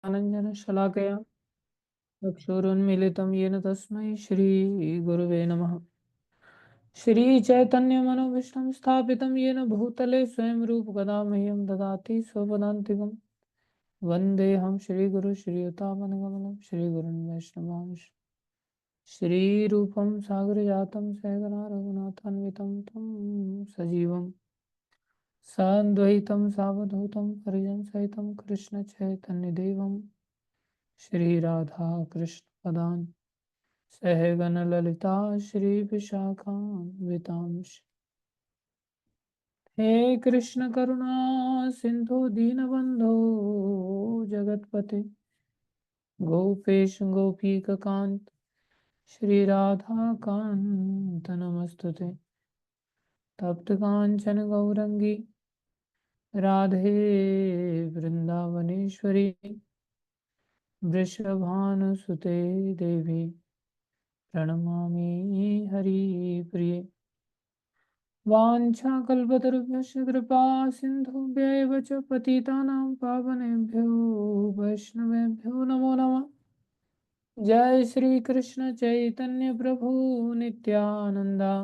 ज्ञानाञ्जन शलाकया चक्षुरुन्मीलितं येन तस्मै श्रीगुरवे नमः। श्रीचैतन्यमनोभीष्टं स्थापितं येन भूतले स्वयं रूपकदा मह्यं ददाति स्वपदान्तिकं। वन्देऽहं श्रीगुरु श्रीयुतापनगमनं श्रीगुरुन् वैष्णवांश श्रीरूपं सागरजातं सहगना रघुनाथान्वितं तं सजीवं सान्द्वैतं सावधूतं परिजनसहितं कृष्णचैतन्यदेवं श्रीराधा कृष्णपदान् सहगणललिता श्रीविशाखान्वितांश। हे कृष्ण करुणा सिंधु दीनबंधो जगतपते गोपेश गोपीकांत श्री राधा कांत नमस्तुते। तप्त कांचन गौरंगी राधे वृंदावनेश्वरी वृषभानुसुते देवी प्रणमामि हरिप्रिये। वाञ्छाकल्पतरुभ्यश्च कृपा सिन्धुभ्य एव च पतितानां पावनेभ्यो वैष्णवेभ्यो नमो नमः। जय श्री कृष्ण चैतन्य प्रभु नित्यानंदा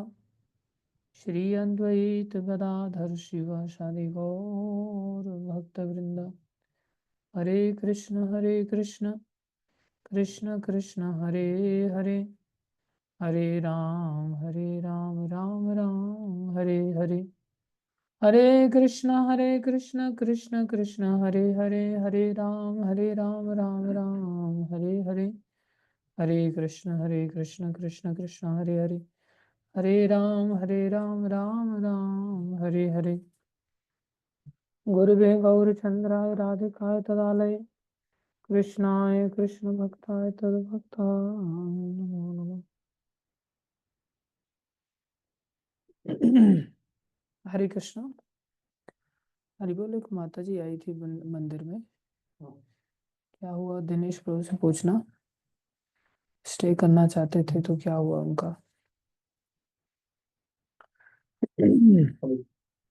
श्री अद्वैत गदाधर शिवासादि गौर भक्तवृंद। हरे कृष्ण कृष्ण कृष्ण हरे हरे हरे राम राम राम हरे हरे। हरे कृष्ण कृष्ण कृष्ण हरे हरे हरे राम राम राम हरे हरे। हरे कृष्ण कृष्ण कृष्ण हरे हरे हरे राम राम राम हरे हरे। गुरुवे गौरचंद्राय राधिकाय तदालय कृष्णाय कृष्ण भक्ताय तद्भक्ताय नमो नमः। हरे कृष्ण। हरि बोल। एक माता जी आई थी मंदिर में। क्या हुआ? दिनेश प्रभु से पूछना। स्टे करना चाहते थे तो क्या हुआ उनका?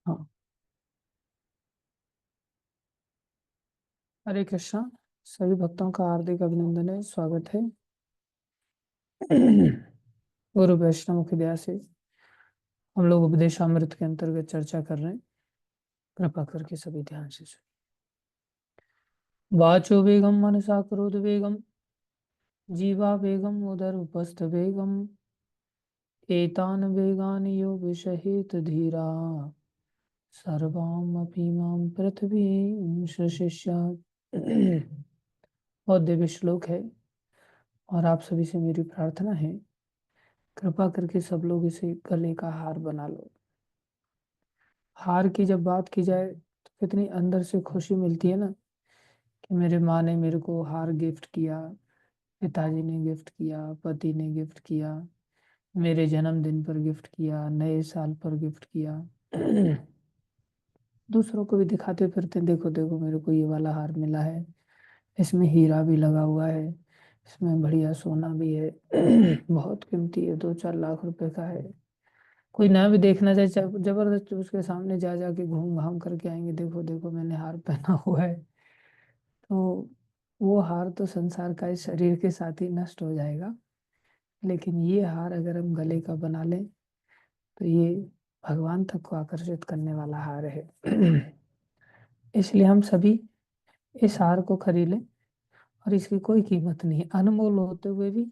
हाँ। हरे कृष्णा। सभी भक्तों का हार्दिक अभिनंदन है, स्वागत है। गुरु वैष्णव की दया से हम लोग उपदेशामृत के अंतर्गत चर्चा कर रहे हैं। कृपा करके सभी ध्यान से सुनिए। वाचो वेगम मनसा क्रोध वेगम जीवा वेगम उदर उपस्थ वेगम एतान वेगान यो विषहेत धीरा सर्वामपि मां पृथ्वी शशिष्यात्। बहुत दिव्य श्लोक है और आप सभी से मेरी प्रार्थना है, कृपा करके सब लोग इसे गले का हार बना लो। हार की जब बात की जाए तो कितनी अंदर से खुशी मिलती है ना, कि मेरे माँ ने मेरे को हार गिफ्ट किया, पिताजी ने गिफ्ट किया, पति ने गिफ्ट किया, मेरे जन्मदिन पर गिफ्ट किया, नए साल पर गिफ्ट किया। दूसरों को भी दिखाते फिरते, देखो देखो मेरे को ये वाला हार मिला है, इसमें हीरा भी लगा हुआ है, इसमें बढ़िया सोना भी है। बहुत कीमती है, 2-4 लाख रुपए का है। कोई ना भी देखना चाहे, जबरदस्ती उसके सामने जा जा के घूम घाम करके आएंगे, देखो देखो मैंने हार पहना हुआ है। तो वो हार तो संसार का इस शरीर के साथ ही नष्ट हो जाएगा, लेकिन ये हार अगर हम गले का बना लें तो ये भगवान तक को आकर्षित करने वाला हार है। इसलिए हम सभी इस हार को खरीद लें, और इसकी कोई कीमत नहीं, अनमोल होते हुए भी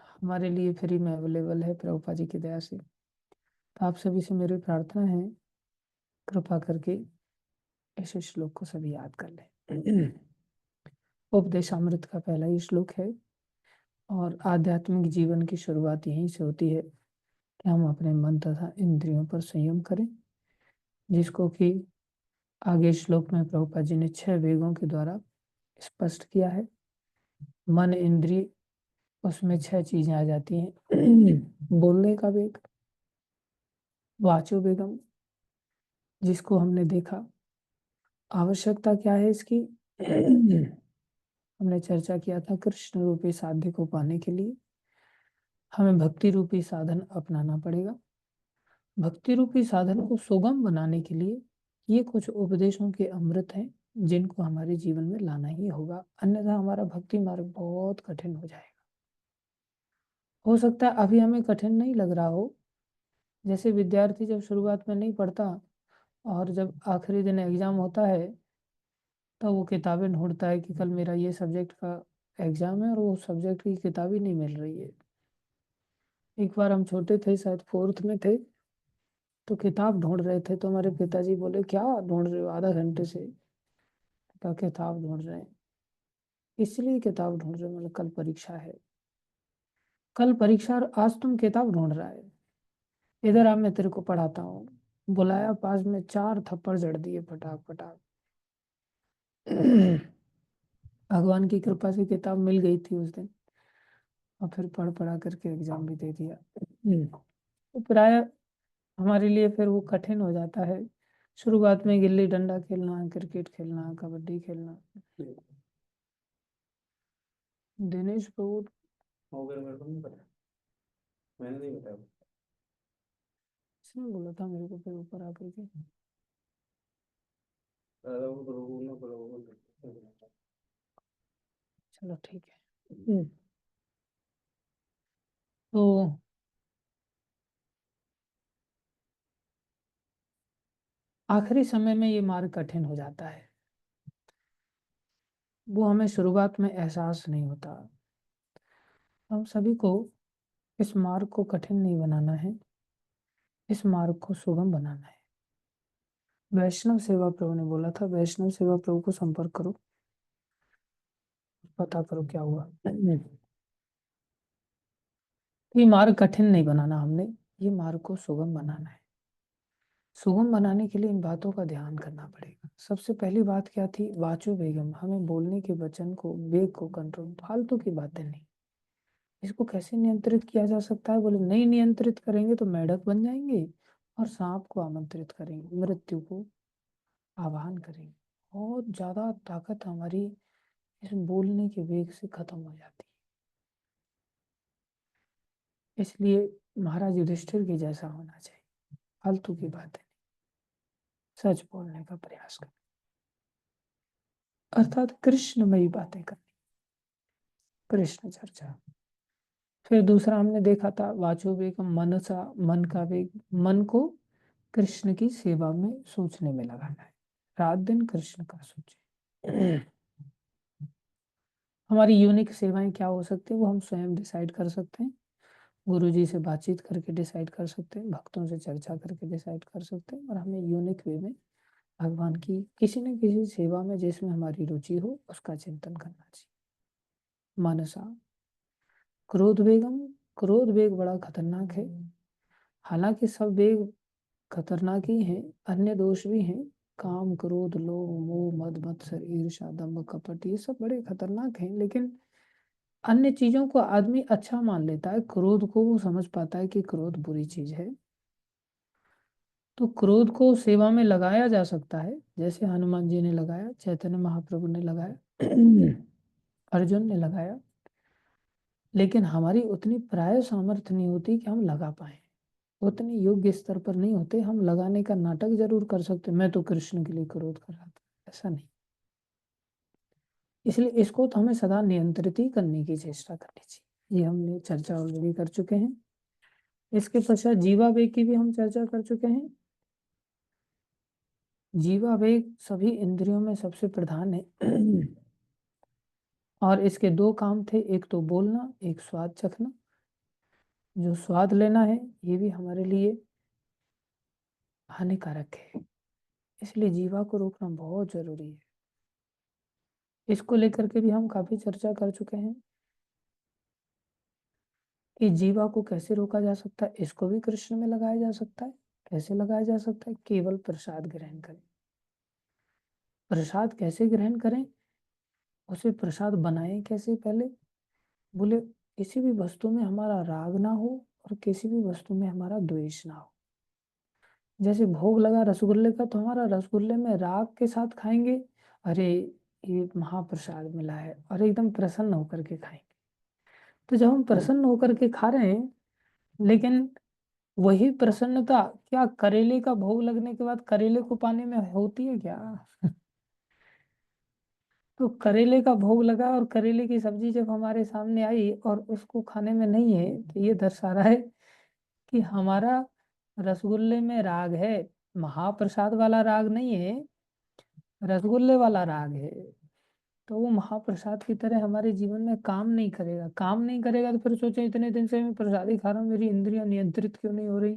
हमारे लिए फ्री में अवेलेबल है प्रभुपा जी की दया से। तो आप सभी से मेरी प्रार्थना है, कृपा करके इस श्लोक को सभी याद कर लें। उपदेशामृत का पहला ही श्लोक है और आध्यात्मिक जीवन की शुरुआत यहीं से होती है कि हम अपने मन तथा इंद्रियों पर संयम करें, जिसको कि आगे श्लोक में प्रभुपा जी ने 6 वेगों के द्वारा स्पष्ट किया है। मन इंद्रिय, उसमें 6 चीजें आ जाती हैं। बोलने का वेग, वाचो वेगम, जिसको हमने देखा। आवश्यकता क्या है इसकी? हमने चर्चा किया था, कृष्ण रूपी साध्य को पाने के लिए हमें भक्ति रूपी साधन अपनाना पड़ेगा। भक्ति रूपी साधन को सुगम बनाने के लिए ये कुछ उपदेशों के अमृत हैं जिनको हमारे जीवन में लाना ही होगा, अन्यथा हमारा भक्ति मार्ग बहुत कठिन हो जाएगा। हो सकता है अभी हमें कठिन नहीं लग रहा हो, जैसे विद्यार्थी जब शुरुआत में नहीं पढ़ता और जब आखिरी दिन एग्जाम होता है तो वो किताबें ढूंढता है कि कल मेरा ये सब्जेक्ट का एग्जाम है और वो सब्जेक्ट की किताब ही नहीं मिल रही है। एक बार हम छोटे थे, शायद फोर्थ में थे, तो किताब ढूंढ रहे थे, तो हमारे पिताजी बोले क्या ढूंढ रहे हो, आधा घंटे से। कहा किताब ढूंढ रहे हैं। इसलिए किताब ढूंढ रहे हो? मतलब कल परीक्षा है, कल परीक्षा और आज तुम किताब ढूंढ रहा है। इधर आ, मैं तेरे को पढ़ाता हूँ। बुलाया पास में, 4 थप्पड़ जड़ दिए फटाक फटाक। भगवान की कृपा से किताब मिल गई थी उस दिन, और फिर पढ़ पढ़ा करके एग्जाम भी दे दिया। तो प्राय हमारे लिए फिर वो कठिन हो जाता है। शुरुआत में गिल्ली डंडा खेलना, क्रिकेट खेलना, कबड्डी खेलना। दिनेश प्रभु हो गया, मेरे को नहीं पता, मैंने नहीं बताया। इसने बोला था मेरे को फिर ऊपर आकर के। चलो ठीक है। तो आखिरी समय में ये मार्ग कठिन हो जाता है, वो हमें शुरुआत में एहसास नहीं होता। हम सभी को इस मार्ग को कठिन नहीं बनाना है, इस मार्ग को सुगम बनाना है। वैष्णव सेवा प्रभु ने बोला था, वैष्णव सेवा प्रभु को संपर्क करो, पता करो क्या हुआ। ये मार्ग कठिन नहीं बनाना हमने, ये मार्ग को सुगम बनाना है। सुगम बनाने के लिए इन बातों का ध्यान करना पड़ेगा। सबसे पहली बात क्या थी? वाचो वेगम, हमें बोलने के वचन को, वेग को कंट्रोल, फालतू की बातें नहीं। इसको कैसे नियंत्रित किया जा सकता है? बोले नहीं नियंत्रित करेंगे तो मेढक बन जाएंगे और सांप को आमंत्रित करेंगे, मृत्यु को आह्वान करेंगे। बहुत ज्यादा ताकत हमारी इस बोलने के वेग से खत्म हो जाती है। इसलिए महाराज युधिष्ठिर के जैसा होना चाहिए, फालतू की बातें, सच बोलने का प्रयास करें, अर्थात कृष्णमयी बातें करनी, कृष्ण चर्चा। फिर दूसरा हमने देखा था वाचो वेग, मनसा, मन का वेग, मन को कृष्ण की सेवा में सोचने में लगाना है, रात दिन कृष्ण का सोचे। हमारी यूनिक सेवाएं क्या हो सकती है वो हम स्वयं डिसाइड कर सकते हैं, गुरु जी से बातचीत करके डिसाइड कर सकते हैं, भक्तों से चर्चा करके डिसाइड कर सकते हैं, और हमें यूनिक वे में भगवान की किसी न किसी सेवा में जिसमें हमारी रुचि हो उसका चिंतन करना चाहिए। मानसा, क्रोध वेगम, क्रोध वेग बड़ा खतरनाक है। हालांकि सब वेग खतरनाक ही हैं, अन्य दोष भी हैं। काम, क्रोध, लोभ, मोह, मद मत्सर, ईर्ष्या, दंभ, कपट, ये सब बड़े खतरनाक हैं। लेकिन अन्य चीजों को आदमी अच्छा मान लेता है, क्रोध को वो समझ पाता है कि क्रोध बुरी चीज है। तो क्रोध को सेवा में लगाया जा सकता है, जैसे हनुमान जी ने लगाया, चैतन्य महाप्रभु ने लगाया, अर्जुन ने लगाया। लेकिन हमारी उतनी प्राय सामर्थ्य नहीं होती कि हम लगा पाए, उतने योग्य स्तर पर नहीं होते। हम लगाने का नाटक जरूर कर सकते, मैं तो कृष्ण के लिए क्रोध कर रहा था, ऐसा नहीं। इसलिए इसको तो हमें सदा नियंत्रित ही करने की चेष्टा करनी चाहिए। ये हमने चर्चा ऑलरेडी कर चुके हैं। इसके पश्चात जीवावेग की भी हम चर्चा कर चुके हैं। जीवावेग सभी इंद्रियों में सबसे प्रधान है। और इसके 2 काम थे, एक तो बोलना, एक स्वाद चखना। जो स्वाद लेना है ये भी हमारे लिए हानिकारक है, इसलिए जीवा को रोकना बहुत जरूरी है। इसको लेकर के भी हम काफी चर्चा कर चुके हैं कि जीवा को कैसे रोका जा सकता है। इसको भी कृष्ण में लगाया जा सकता है। कैसे लगाया जा सकता है? केवल प्रसाद ग्रहण करें। प्रसाद कैसे ग्रहण करें? उसे प्रसाद बनाएं कैसे? पहले बोले किसी भी वस्तु में हमारा राग ना हो और किसी भी वस्तु में हमारा द्वेष ना हो। जैसे भोग लगा रसगुल्ले का, तो हमारा रसगुल्ले में राग के साथ खाएंगे, अरे ये महाप्रसाद मिला है, और एकदम प्रसन्न होकर के खाएंगे। तो जब हम प्रसन्न होकर के खा रहे हैं, लेकिन वही प्रसन्नता क्या करेले का भोग लगने के बाद करेले को पाने में होती है क्या? तो करेले का भोग लगा और करेले की सब्जी जब हमारे सामने आई और उसको खाने में नहीं है, तो ये दर्शा रहा है कि हमारा रसगुल्ले में राग है, महाप्रसाद वाला राग नहीं है, रसगुल्ले वाला राग है। तो वो महाप्रसाद की तरह हमारे जीवन में काम नहीं करेगा। काम नहीं करेगा तो फिर सोचे इतने दिन से मैं प्रसाद ही खा रहा हूँ, मेरी इंद्रियां नियंत्रित क्यों नहीं हो रही,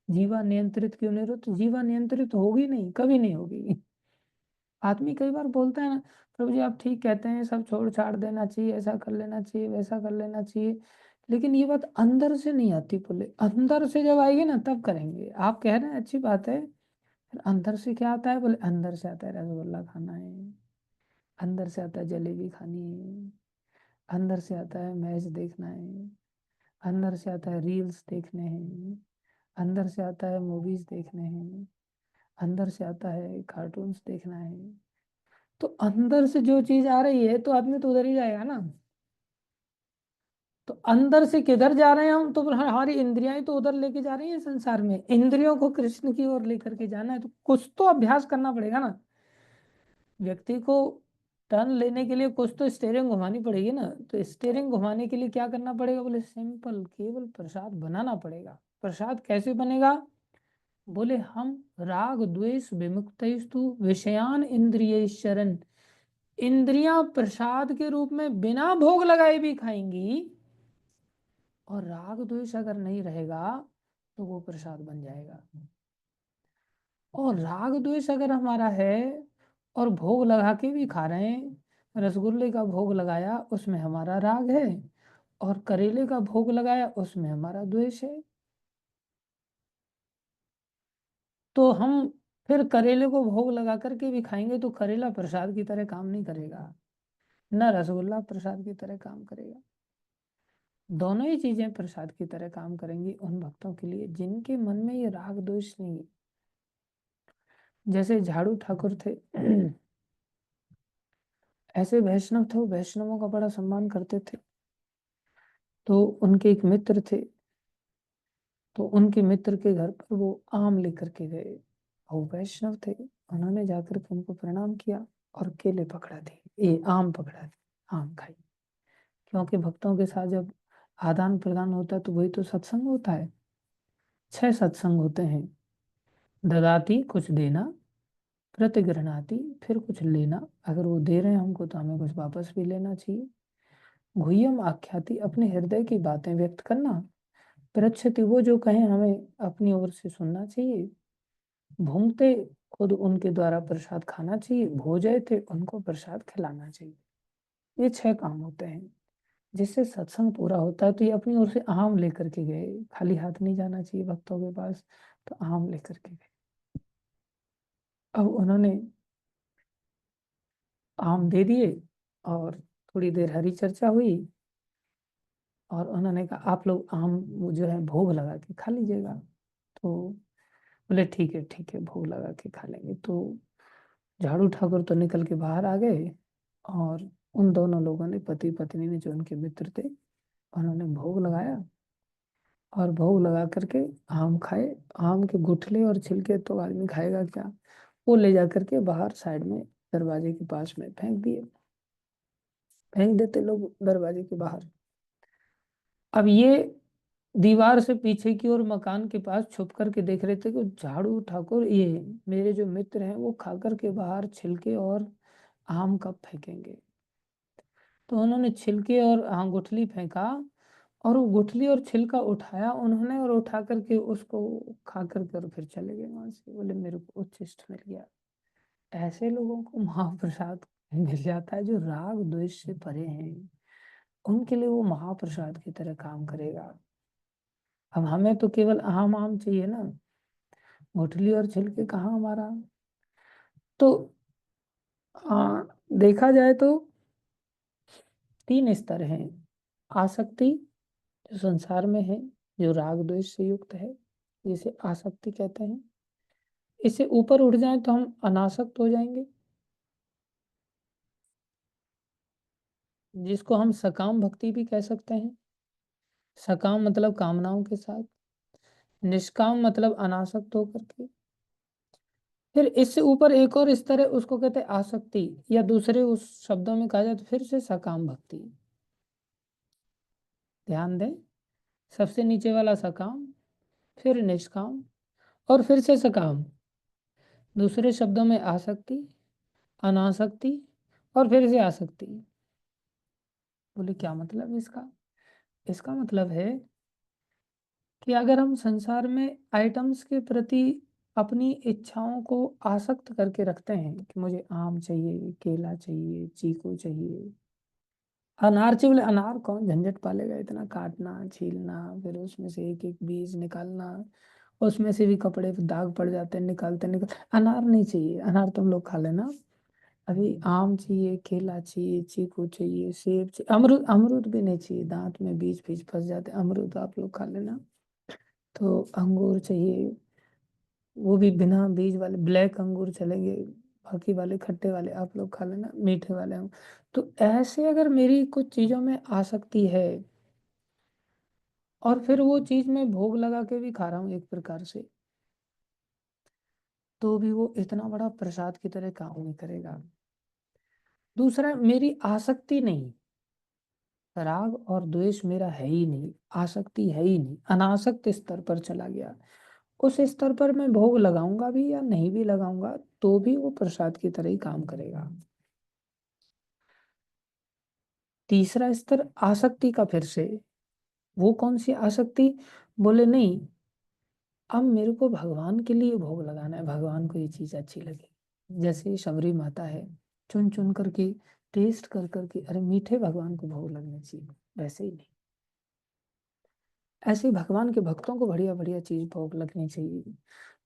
जीवा नियंत्रित क्यों नहीं हो रही। तो जीवा नियंत्रित होगी नहीं, कभी नहीं होगी। आदमी कई बार बोलता है ना, प्रभु जी आप ठीक कहते हैं, सब छोड़ छाड़ देना चाहिए, ऐसा कर लेना चाहिए, वैसा कर लेना चाहिए, लेकिन ये बात अंदर से नहीं आती। बोले अंदर से जब आएगी ना तब करेंगे। आप कह रहे हैं अच्छी बात है, फिर अंदर से क्या आता है? बोले अंदर से आता है रसगुल्ला खाना है, अंदर से आता है जलेबी खानी है, अंदर से आता है मैच देखना है, अंदर से आता है रील्स देखने हैं, अंदर से आता है मूवीज देखने हैं, अंदर से आता है कार्टून्स देखना है। तो अंदर से जो चीज आ रही है तो आदमी तो उधर ही जाएगा ना। तो अंदर से किधर जा रहे हैं हम? तो हमारी इंद्रियां तो उधर लेके जा रही हैं संसार में। इंद्रियों को कृष्ण की ओर लेकर के जाना है तो कुछ तो अभ्यास करना पड़ेगा ना। व्यक्ति को टर्न लेने के लिए कुछ तो स्टेयरिंग घुमानी पड़ेगी ना। तो स्टेयरिंग घुमाने के लिए क्या करना पड़ेगा? बोले सिंपल, केवल प्रसाद बनाना पड़ेगा। प्रसाद कैसे बनेगा? बोले हम राग द्वेष विमुक्तस्तु विषयान इंद्रिय शरण, इंद्रियां प्रसाद के रूप में बिना भोग लगाए भी खाएंगी, और राग द्वेष अगर नहीं रहेगा तो वो प्रसाद बन जाएगा। और राग द्वेष अगर हमारा है और भोग लगा के भी खा रहे हैं, रसगुल्ले का भोग लगाया उसमें हमारा राग है, और करेले का भोग लगाया उसमें हमारा द्वेष है, तो हम फिर करेले को भोग लगा करके भी खाएंगे तो करेला प्रसाद की तरह काम नहीं करेगा, न रसगुल्ला प्रसाद की तरह काम करेगा। दोनों ही चीजें प्रसाद की तरह काम करेंगी उन भक्तों के लिए जिनके मन में ये राग द्वेष नहीं है। जैसे झाड़ू ठाकुर थे, ऐसे वैष्णव थे, वो वैष्णवों का बड़ा सम्मान करते थे। तो उनके एक मित्र थे, तो उनके मित्र के घर पर वो आम लेकर के गए। वो वैष्णव थे, उन्होंने जाकर के उनको प्रणाम किया और केले पकड़ा दिए, ये आम पकड़ा दिए, आम खाई। क्योंकि भक्तों के साथ जब आदान प्रदान होता है तो वही तो सत्संग होता है। 6 सत्संग होते हैं। ददाती कुछ देना, प्रतिगृहणाति फिर कुछ लेना, अगर वो दे रहे हैं हमको तो हमें कुछ वापस भी लेना चाहिए। गुह्यम आख्याति अपने हृदय की बातें व्यक्त करना, पृच्छति वो जो कहें हमें अपनी ओर से सुनना चाहिए। भूंगते खुद उनके द्वारा प्रसाद खाना चाहिए, भोजय थे उनको प्रसाद खिलाना चाहिए। ये 6 काम होते हैं जिससे सत्संग पूरा होता है। तो ये अपनी ओर से आम लेकर के गए, खाली हाथ नहीं जाना चाहिए भक्तों के पास, तो आम लेकर के गए। अब उन्होंने आम दे दिए और थोड़ी देर हरी चर्चा हुई और उन्होंने कहा आप लोग आम वो जो है भोग लगा के खा लीजिएगा। तो बोले ठीक है भोग लगा के खा लेंगे। तो झाड़ू ठाकुर तो निकल के बाहर आ गए और उन दोनों लोगों ने, पति पत्नी ने, जो उनके मित्र थे, उन्होंने भोग लगाया और भोग लगा करके आम खाए। आम के गुठले और छिलके तो आदमी खाएगा क्या, वो ले जा करके बाहर साइड में दरवाजे के पास में फेंक दिए, फेंक देते लोग दरवाजे के बाहर। अब ये दीवार से पीछे की ओर मकान के पास छुप करके देख रहे थे कि झाड़ू ठाकुर ये मेरे जो मित्र हैं वो खा करके बाहर छिलके और आम कब फेंकेंगे। तो उन्होंने छिलके और गुठली फेंका और वो गुठली और छिलका उठाया उन्होंने, और उठा करके उसको खा करके और फिर चले गए वहां से। बोले मेरे को उच्छिष्ट मिल गया। ऐसे लोगों को महाप्रसाद मिल जाता है जो राग द्वेष से परे हैं, उनके लिए वो महाप्रसाद की तरह काम करेगा। अब हमें तो केवल आम आम चाहिए ना, गुठली और छिलके कहाँ हमारा। तो देखा जाए तो 3 स्तर हैं। आसक्ति जो संसार में है, जो राग द्वेष से युक्त है, जिसे आसक्ति कहते हैं। इससे ऊपर उठ जाए तो हम अनासक्त हो जाएंगे, जिसको हम सकाम भक्ति भी कह सकते हैं। सकाम मतलब कामनाओं के साथ, निष्काम मतलब अनासक्त होकर के। फिर इससे ऊपर एक और स्तर है, उसको कहते हैं आसक्ति, या दूसरे उस शब्दों में कहा जाए तो फिर से सकाम भक्ति। ध्यान दें, सबसे नीचे वाला सकाम, फिर निष्काम, और फिर से सकाम। दूसरे शब्दों में आसक्ति, अनासक्ति, और फिर से आसक्ति। बोले क्या मतलब है इसका? इसका मतलब है कि अगर हम संसार में आइटम्स के प्रति अपनी इच्छाओं को आसक्त करके रखते हैं कि मुझे आम चाहिए, केला चाहिए, चीकू चाहिए, अनार चाहिए, बोले अनार कौन झंझट पालेगा, इतना काटना, छीलना, फिर उसमें से एक एक बीज निकालना, उसमें से भी कपड़े पे दाग पड़ जाते हैं, निकाल। अनार नहीं चाहिए, अनार तुम लोग खा लेना। अभी आम चाहिए, केला चाहिए, चीकू चाहिए, सेब चाहिए, अमरूद, अमरूद भी नहीं चाहिए, दांत में बीज बीज फंस जाते हैं, अमरूद आप लोग खा लेना। तो अंगूर चाहिए, वो भी बिना बीज वाले ब्लैक अंगूर चलेंगे, बाकी वाले खट्टे वाले आप लोग खा लेना, मीठे वाले हम। तो ऐसे अगर मेरी कुछ चीजों में आसक्ति है, और फिर वो चीज मैं भोग लगा के भी खा रहा हूँ एक प्रकार से, तो भी वो इतना बड़ा प्रसाद की तरह काम नहीं करेगा। दूसरा, मेरी आसक्ति नहीं, राग और द्वेष मेरा है ही नहीं, आसक्ति है ही नहीं, अनासक्त स्तर पर चला गया। उस स्तर पर मैं भोग लगाऊंगा भी या नहीं भी लगाऊंगा तो भी वो प्रसाद की तरह ही काम करेगा। तीसरा स्तर आसक्ति का, फिर से वो कौन सी आसक्ति? बोले नहीं, अब मेरे को भगवान के लिए भोग लगाना है, भगवान को ये चीज अच्छी लगे। जैसे शबरी माता है, चुन चुन करके, टेस्ट कर करके, अरे मीठे भगवान को भोग लगने चाहिए, वैसे ही नहीं, ऐसे ही भगवान के भक्तों को बढ़िया बढ़िया चीज भोग लगनी चाहिए।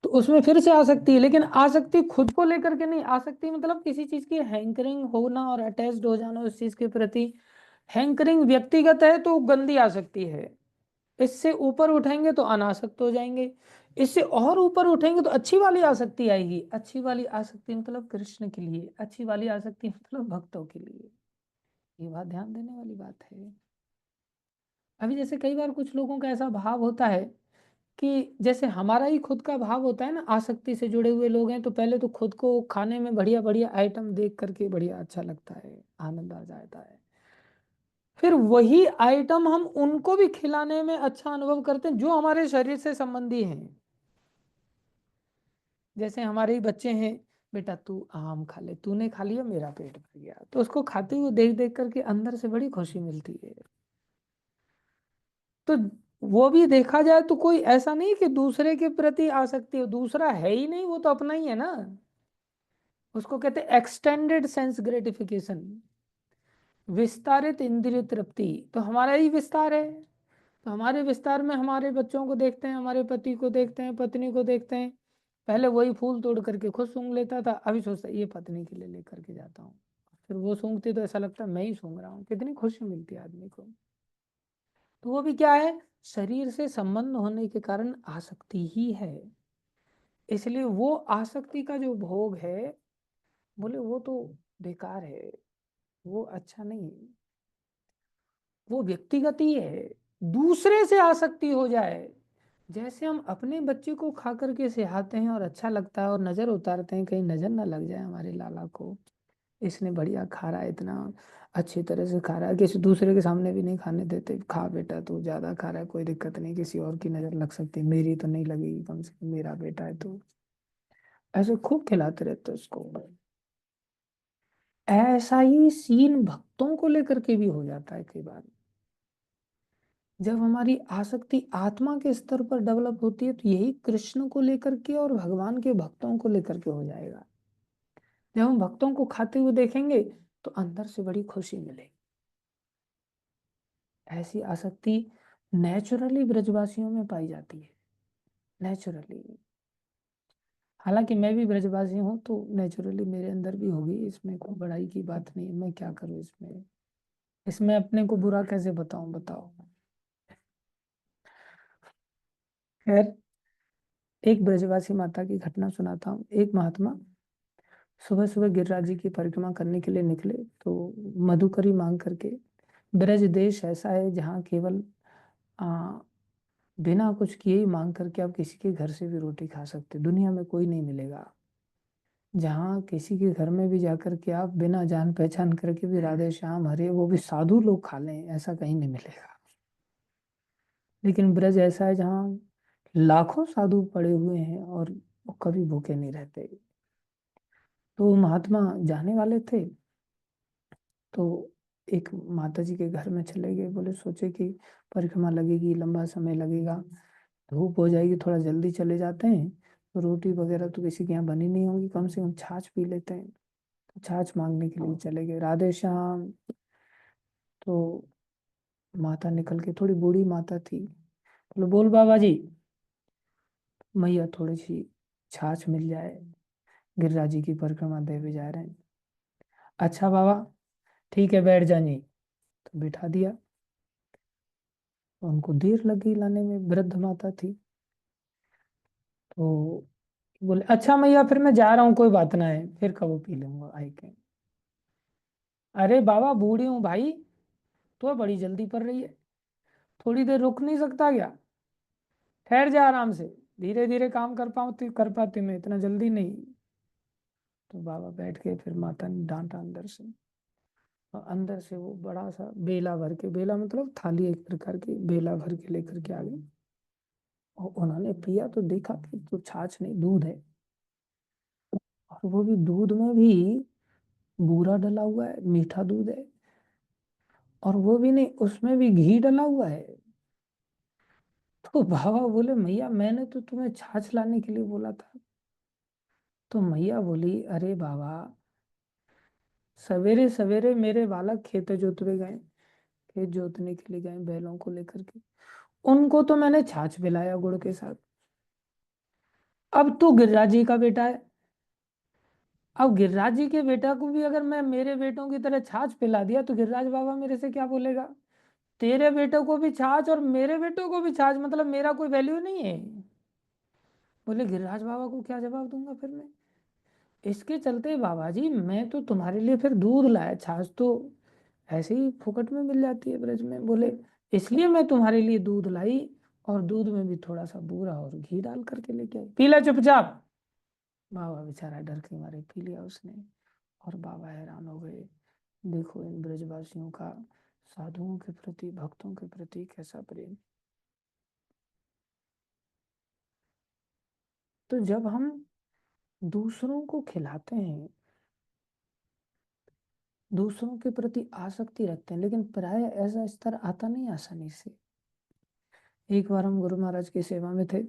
तो उसमें फिर से आसक्ति है, लेकिन आसक्ति खुद को लेकर के नहीं, आसक्ति मतलब किसी चीज की हैंकरिंग होना और अटैच्ड हो जाना उस चीज के प्रति। हैंकरिंग व्यक्तिगत है तो गंदी आसक्ति है, इससे ऊपर उठेंगे तो अनासक्त हो जाएंगे, इससे और ऊपर उठेंगे तो अच्छी वाली आसक्ति आएगी। अच्छी वाली आसक्ति मतलब कृष्ण के लिए, अच्छी वाली आसक्ति मतलब भक्तों के लिए। ये बात ध्यान देने वाली बात है। अभी जैसे कई बार कुछ लोगों का ऐसा भाव होता है कि जैसे हमारा ही खुद का भाव होता है ना, आसक्ति से जुड़े हुए लोग हैं तो पहले तो खुद को खाने में बढ़िया बढ़िया आइटम देख करके बढ़िया अच्छा लगता है, आनंद आ जाता है। फिर वही आइटम हम उनको भी खिलाने में अच्छा अनुभव करते हैं जो हमारे शरीर से संबंधी हैं। जैसे हमारे ही बच्चे हैं, बेटा तू आम खा ले, तूने खा लिया मेरा पेट भर गया, तो उसको खाते हुए देख देख करके अंदर से बड़ी खुशी मिलती है। तो वो भी देखा जाए तो कोई ऐसा नहीं कि दूसरे के प्रति आसक्ति हो, दूसरा है ही नहीं, वो तो अपना ही है ना। उसको कहते हैं एक्सटेंडेड सेंस ग्रेटिफिकेशन, विस्तारित इंद्रिय तृप्ति। तो हमारा ही विस्तार है, तो हमारे विस्तार में हमारे बच्चों को देखते हैं, हमारे पति को देखते हैं, पत्नी को देखते हैं। पहले वही फूल तोड़ करके खुद सूंघ लेता था, अभी सोचता है ये पत्नी के लिए लेकर के जाता हूँ। फिर वो सूंघती तो ऐसा लगता है मैं ही सूंघ रहा हूँ, कितनी खुशी मिलती है आदमी को। तो वो भी क्या है, शरीर से संबंध होने के कारण आसक्ति ही है। इसलिए वो आसक्ति का जो भोग है, बोले वो तो बेकार है, वो अच्छा नहीं है, वो व्यक्तिगत ही है। दूसरे से आसक्ति हो जाए, जैसे हम अपने बच्चे को खा करके सिखाते हैं और अच्छा लगता है और नजर उतारते हैं कहीं नजर ना लग जाए हमारे लाला को, इसने बढ़िया खा रहा है, इतना अच्छी तरह से खा रहा है, किसी दूसरे के सामने भी नहीं खाने देते, खा बेटा तू ज्यादा खा रहा है, कोई दिक्कत नहीं, किसी और की नजर लग सकती है, मेरी तो नहीं लगेगी, कम से कम मेरा बेटा है। तो ऐसे खूब खिलाते रहते उसको। ऐसा ही सीन भक्तों को लेकर के भी हो जाता है कई बार। जब हमारी आसक्ति आत्मा के स्तर पर डेवलप होती है तो यही कृष्ण को लेकर के और भगवान के भक्तों को लेकर के हो जाएगा। जब हम भक्तों को खाते हुए देखेंगे तो अंदर से बड़ी खुशी मिलेगी। ऐसी आसक्ति नेचुरली ब्रजवासियों में पाई जाती है, नेचुरली। हालांकि मैं भी ब्रजवासी हूँ तो नेचुरली मेरे अंदर भी होगी, इसमें कोई बड़ाई की बात नहीं है, मैं क्या करूँ इसमें, इसमें अपने को बुरा कैसे बताऊं, बताओ। खैर, एक ब्रजवासी माता की घटना सुनाता हूँ। एक महात्मा सुबह सुबह गिरिराज जी की परिक्रमा करने के लिए निकले तो मधुकरी मांग करके, ब्रज देश ऐसा है जहाँ केवल आ, बिना कुछ किए ही मांग करके आप किसी के घर से भी रोटी खा सकते, दुनिया में कोई नहीं मिलेगा। जहाँ किसी के घर में भी जाकर के आप बिना जान पहचान करके भी राधे श्याम हरे, वो भी साधु लोग खा लें, ऐसा कहीं नहीं मिलेगा। लेकिन ब्रज ऐसा है जहाँ लाखों साधु पड़े हुए हैं और वो कभी भूखे नहीं रहते। तो महात्मा जाने वाले थे, तो एक माता जी के घर में चले गए। बोले सोचे कि परिक्रमा लगेगी, लंबा समय लगेगा, धूप हो जाएगी, थोड़ा जल्दी चले जाते हैं। तो रोटी वगैरह तो किसी के यहाँ बनी नहीं होगी, कम से कम छाछ पी लेते हैं। तो छाछ मांगने के लिए चले गए राधे श्याम। तो माता निकल के, थोड़ी बूढ़ी माता थी, बोले बोल बाबा जी, मैया थोड़ी सी छाछ मिल जाए, गिरिराज जी की परिक्रमा देवे जा रहे हैं। अच्छा बाबा, ठीक है, बैठ जाइए। तो बिठा दिया। उनको देर लगी लाने में, वृद्ध माता थी। तो बोले अच्छा मैया, फिर मैं जा रहा हूँ, कोई बात ना है, फिर कब पी लूंगा आई के। अरे बाबा, बूढ़ी हूँ भाई, तो बड़ी जल्दी पड़ रही है, थोड़ी देर रुक नहीं सकता क्या? ठहर जा आराम से, धीरे धीरे काम कर पाती मैं, इतना जल्दी नहीं। तो बाबा बैठ के, फिर माता ने डांटा अंदर से। और अंदर से वो बड़ा सा बेला भर के, बेला मतलब थाली एक प्रकार की, बेला भर के लेकर के आ गई। और उन्होंने पिया तो देखा कि तो छाछ नहीं, दूध है। और वो भी दूध में भी बूरा डला हुआ है, मीठा दूध है। और वो भी नहीं, उसमें भी घी डला हुआ है। तो बाबा बोले मैया, मैंने तो तुम्हें छाछ लाने के लिए बोला था। तो मैया बोली अरे बाबा, सवेरे सवेरे मेरे बालक खेत जोतने गए, खेत जोतने के लिए गए बैलों को लेकर के, उनको तो मैंने छाछ पिलाया गुड़ के साथ। अब तू गिरिराज जी का बेटा है, अब गिरिराज जी के बेटा को भी अगर मैं मेरे बेटों की तरह छाछ पिला दिया तो गिरिराज बाबा मेरे से क्या बोलेगा? तेरे बेटों को भी छाछ और मेरे बेटों को भी छाछ, मतलब मेरा कोई वैल्यू नहीं है। बोले गिरिराज बाबा को क्या जवाब दूंगा फिर मैं? इसके चलते बाबा जी, मैं तो तुम्हारे लिए फिर दूध लाया, छाछ तो ऐसे ही फुकट में मिल जाती है ब्रज में। बोले इसलिए मैं तुम्हारे लिए दूध लाई, और दूध में भी थोड़ा सा बूरा और घी डाल करके लेके आई, पी ला चुपचाप। बाबा बेचारा डर के मारे पी लिया उसने। और बाबा हैरान हो गए, देखो इन ब्रजवासियों का साधुओं के प्रति, भक्तों के प्रति कैसा प्रेम। तो जब हम दूसरों को खिलाते हैं, दूसरों के प्रति आसक्ति रखते हैं, लेकिन प्राय ऐसा स्तर आता नहीं आसानी से। एक बार हम गुरु महाराज की सेवा में थे,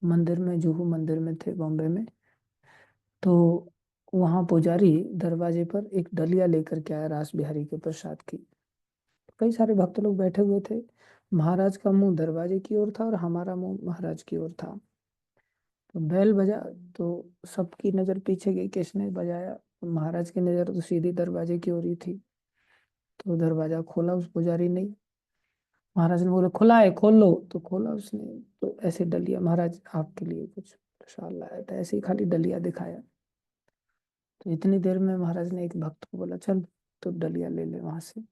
मंदिर में, जुहू मंदिर में थे बॉम्बे में। तो वहाँ पुजारी दरवाजे पर एक डलिया लेकर के आया रास बिहारी के प्रसाद की। कई सारे भक्त लोग बैठे हुए थे। महाराज का मुंह दरवाजे की ओर था और हमारा मुंह महाराज की ओर था। तो बेल बजा, तो सबकी नजर पीछे गई, किसने बजाया? महाराज की नजर तो सीधी दरवाजे की ओर ही थी। तो दरवाजा खोला उस पुजारी ने। महाराज ने बोला खुला है, खोल लो। तो खोला उसने, तो ऐसे डलिया, महाराज आपके लिए कुछ प्रसाद लाया था, ऐसे ही खाली डलिया दिखाया। तो इतनी देर में महाराज ने एक भक्त को बोला चल, तो डलिया ले ले वहां से।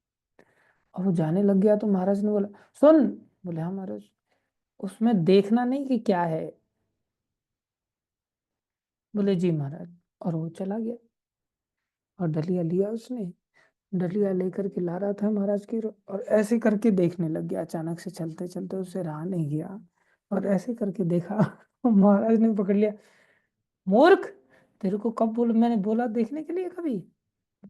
और वो जाने लग गया, तो महाराज ने बोला सुन। बोले हाँ महाराज। उसमें देखना नहीं कि क्या है। बोले जी महाराज। और वो चला गया। और डलिया लिया उसने, डलिया लेकर के ला रहा था महाराज की और ऐसे करके देखने लग गया। अचानक से चलते चलते उससे रहा नहीं गया, और ऐसे करके देखा। महाराज ने पकड़ लिया, मूर्ख, तेरे को कब मैंने बोला देखने के लिए कभी?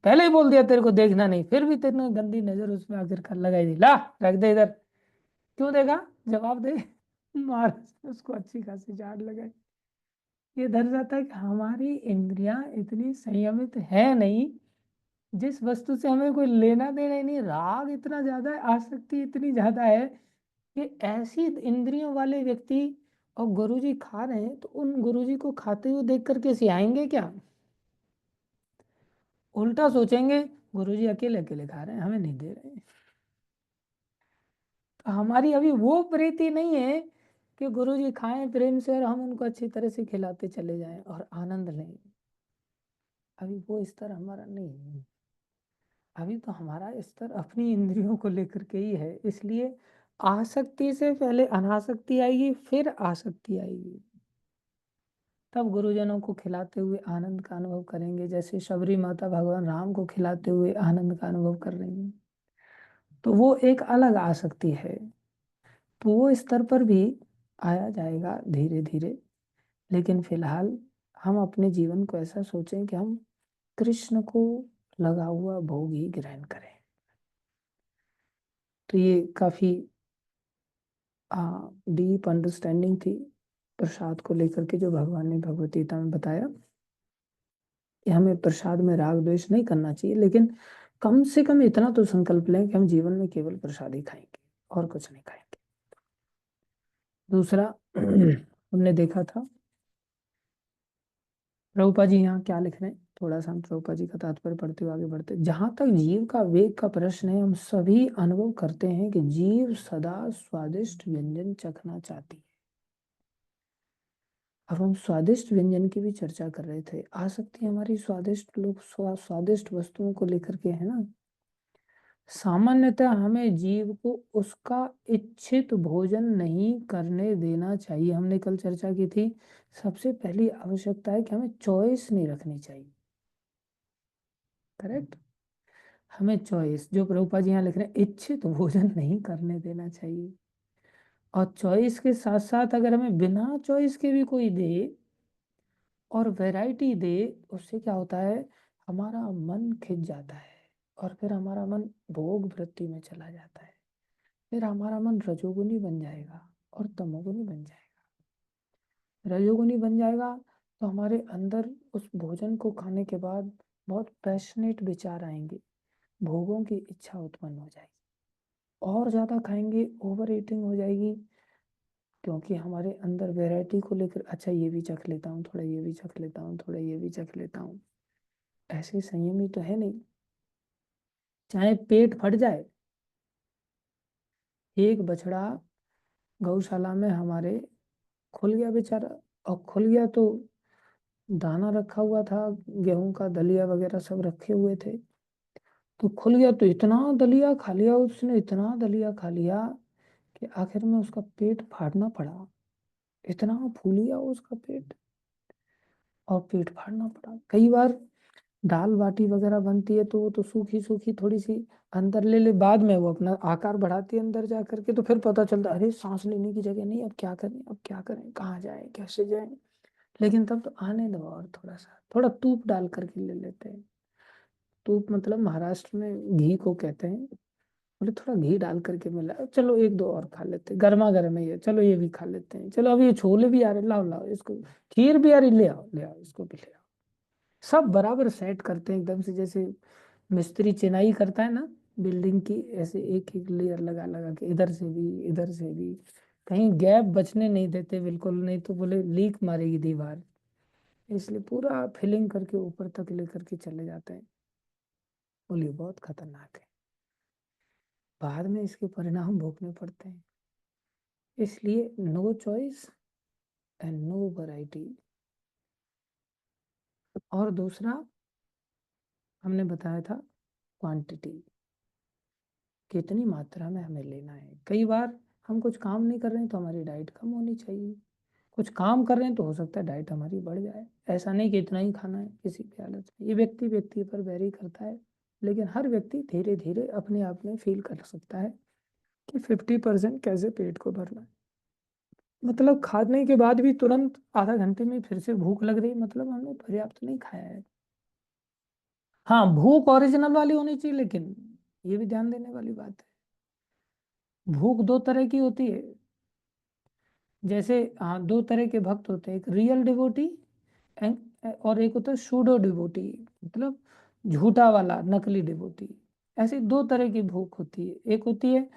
पहले ही बोल दिया तेरे को देखना नहीं, फिर भी तेरे गंदी नजर उसमें आकर कर लगाई दी, ला रख दे इधर। क्यों देगा, जवाब दे। महाराज ने उसको अच्छी खासी झाड़ लगाई। ये दर्शाता है कि हमारी इंद्रियां इतनी संयमित है नहीं। जिस वस्तु से हमें कोई लेना देना ही नहीं, राग इतना ज्यादा है, आसक्ति इतनी ज्यादा है कि ऐसी इंद्रियों वाले व्यक्ति, और गुरुजी खा रहे हैं तो उन गुरुजी को खाते हुए देख करके सियाएंगे क्या? उल्टा सोचेंगे, गुरुजी अकेले अकेले खा रहे हैं, हमें नहीं दे रहे हैं। तो हमारी अभी वो प्रीति नहीं है कि गुरुजी खाएं प्रेम से और हम उनको अच्छी तरह से खिलाते चले जाएं और आनंद लें। अभी वो स्तर हमारा नहीं है। अभी तो हमारा स्तर अपनी इंद्रियों को लेकर के ही है। इसलिए आसक्ति से पहले अनासक्ति आएगी, फिर आसक्ति आएगी। तब गुरुजनों को खिलाते हुए आनंद का अनुभव करेंगे, जैसे शबरी माता भगवान राम को खिलाते हुए आनंद का अनुभव कर रही हैं। तो वो एक अलग आसक्ति है, तो वो स्तर पर भी आया जाएगा धीरे धीरे। लेकिन फिलहाल हम अपने जीवन को ऐसा सोचें कि हम कृष्ण को लगा हुआ भोग ही ग्रहण करें। तो ये काफी डीप अंडरस्टैंडिंग थी प्रसाद को लेकर के, जो भगवान ने भगवत गीता में बताया कि हमें प्रसाद में राग द्वेष नहीं करना चाहिए, लेकिन कम से कम इतना तो संकल्प लें कि हम जीवन में केवल प्रसाद ही खाएंगे और कुछ नहीं खाएंगे। दूसरा हमने देखा था प्रभुपा जी यहाँ क्या लिख रहे हैं, थोड़ा सा हम प्रभुपा जी का तात्पर्य पढ़ते हुए आगे बढ़ते। जहां तक जीव का वेग का प्रश्न है, हम सभी अनुभव करते हैं कि जीव सदा स्वादिष्ट व्यंजन चखना चाहती है। अब हम स्वादिष्ट व्यंजन की भी चर्चा कर रहे थे। आसक्ति हमारी स्वादिष्ट लोग स्वादिष्ट वस्तुओं को लेकर के है ना। सामान्यतः हमें जीव को उसका इच्छित भोजन नहीं करने देना चाहिए। हमने कल चर्चा की थी, सबसे पहली आवश्यकता है कि हमें चॉइस नहीं रखनी चाहिए। करेक्ट। हमें चॉइस, जो प्रभुपा जी यहाँ लिख रहे हैं, इच्छित भोजन नहीं करने देना चाहिए। और चॉइस के साथ साथ अगर हमें बिना चॉइस के भी कोई दे और वैरायटी दे, उससे क्या होता है, हमारा मन खिंच जाता है और फिर हमारा मन भोग वृत्ति में चला जाता है। फिर हमारा मन रजोगुनी बन जाएगा और तमोगुनी बन जाएगा। रजोगुनी बन जाएगा तो हमारे अंदर उस भोजन को खाने के बाद बहुत पैशनेट विचार आएंगे, भोगों की इच्छा उत्पन्न हो जाएगी, और ज़्यादा खाएंगे, ओवर ईटिंग हो जाएगी, क्योंकि हमारे अंदर वैरायटी को लेकर अच्छा ये भी चख लेता हूँ, थोड़ा ये भी चख लेता हूँ, थोड़ा ये भी चख लेता हूँ। ऐसे संयमी तो है नहीं, चाहे पेट फट जाए। एक बछड़ा गौशाला में हमारे खुल गया बेचारा, और खुल गया तो दाना रखा हुआ था, गेहूं का दलिया वगैरह सब रखे हुए थे, तो खुल गया तो इतना दलिया खा लिया उसने, इतना दलिया खा लिया कि आखिर में उसका पेट फाड़ना पड़ा। इतना फूल गया उसका पेट और पेट फाड़ना पड़ा। कई बार दाल बाटी वगैरह बनती है तो वो तो सूखी सूखी थोड़ी सी अंदर ले ले, बाद में वो अपना आकार बढ़ाती है अंदर जा करके, तो फिर पता चलता है अरे सांस लेने की जगह नहीं, अब क्या करें, अब क्या करें, कहाँ जाए, कैसे जाए। लेकिन तब तो आने दो, और थोड़ा सा थोड़ा तूप डाल करके ले लेते हैं। तूप मतलब महाराष्ट्र में घी को कहते हैं। बोले थोड़ा घी डाल करके मिला, चलो एक दो और खा लेते हैं, गर्मा गर्म है ये, चलो ये भी खा लेते हैं, चलो अभी ये छोले भी आ रहे, लाओ लाओ इसको, खीर भी आ रही, ले आओ इसको भी ले आओ। सब बराबर सेट करते हैं एकदम से, जैसे मिस्त्री चिनाई करता है ना बिल्डिंग की, ऐसे एक एक लेयर लगा लगा के, इधर से भी इधर से भी, कहीं गैप बचने नहीं देते बिल्कुल, नहीं तो बोले लीक मारेगी दीवार, इसलिए पूरा फिलिंग करके ऊपर तक लेकर के चले जाते हैं। बोलिए बहुत खतरनाक है, बाद में इसके परिणाम भोगने पड़ते हैं। इसलिए no choice and no variety. और दूसरा हमने बताया था क्वांटिटी, कितनी मात्रा में हमें लेना है। कई बार हम कुछ काम नहीं कर रहे हैं तो हमारी डाइट कम होनी चाहिए, कुछ काम कर रहे हैं तो हो सकता है डाइट हमारी बढ़ जाए। ऐसा नहीं कि इतना ही खाना है किसी भी हालत में, ये व्यक्ति व्यक्ति पर वेरी करता है। लेकिन हर व्यक्ति धीरे धीरे अपने आप में फील कर सकता है कि 50% कैसे पेट को भरना है। मतलब खाने के बाद भी तुरंत आधा घंटे में फिर से भूख लग रही, मतलब हमने पर्याप्त नहीं खाया है। हाँ, भूख ओरिजिनल वाली होनी चाहिए, लेकिन ये भी ध्यान देने वाली बात है, भूख दो तरह की होती है। जैसे हाँ, दो तरह के भक्त होते हैं, एक रियल डिवोटी और एक होता है सूडो डिवोटी, मतलब झूठा वाला नकली डिवोटी। ऐसी दो तरह की भूख होती है। एक होती है,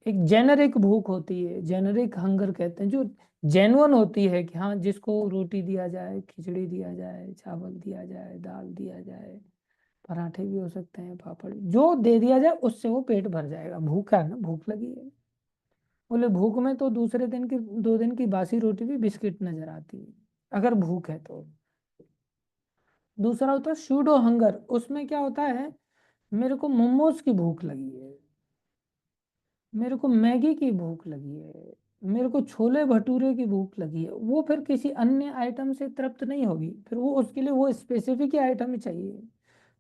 एक जेनरिक भूख होती है, जेनरिक हंगर कहते हैं, जो जेन्युइन होती है कि हाँ जिसको रोटी दिया जाए, खिचड़ी दिया जाए, चावल दिया जाए, दाल दिया जाए, पराठे भी हो सकते हैं, पापड़, जो दे दिया जाए उससे वो पेट भर जाएगा, भूखा है ना, भूख लगी है। बोले भूख में तो दूसरे दिन की 2 दिन की बासी रोटी भी बिस्किट नजर आती है, अगर भूख है तो। दूसरा होता है सूडो हंगर, उसमें क्या होता है, मेरे को मोमोज की भूख लगी है, मेरे को मैगी की भूख लगी है, मेरे को छोले भटूरे की भूख लगी है, वो फिर किसी अन्य आइटम से तृप्त नहीं होगी, फिर वो उसके लिए वो स्पेसिफिक ही आइटम ही चाहिए,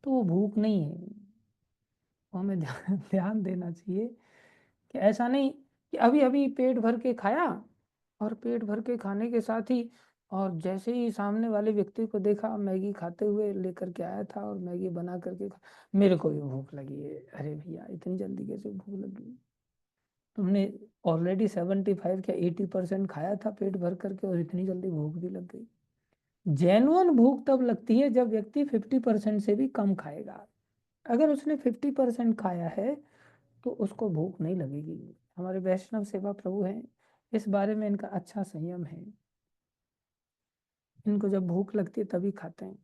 तो वो भूख नहीं है। वो हमें ध्यान ध्यान देना चाहिए कि ऐसा नहीं कि अभी अभी पेट भर के खाया, और पेट भर के खाने के साथ ही, और जैसे ही सामने वाले व्यक्ति को देखा मैगी खाते हुए लेकर के आया था और मैगी बना करके मेरे को भी भूख लगी है। अरे भैया इतनी जल्दी कैसे भूख लगी? तुमने ऑलरेडी 75 या 80% खाया था पेट भर करके, और इतनी जल्दी भूख भी लग गई। जेन्युइन भूख तब लगती है जब व्यक्ति 50% से भी कम खाएगा। अगर उसने 50% खाया है तो उसको भूख नहीं लगेगी। हमारे वैष्णव सेवा प्रभु हैं, इस बारे में इनका अच्छा संयम है। इनको जब भूख लगती है तभी खाते हैं।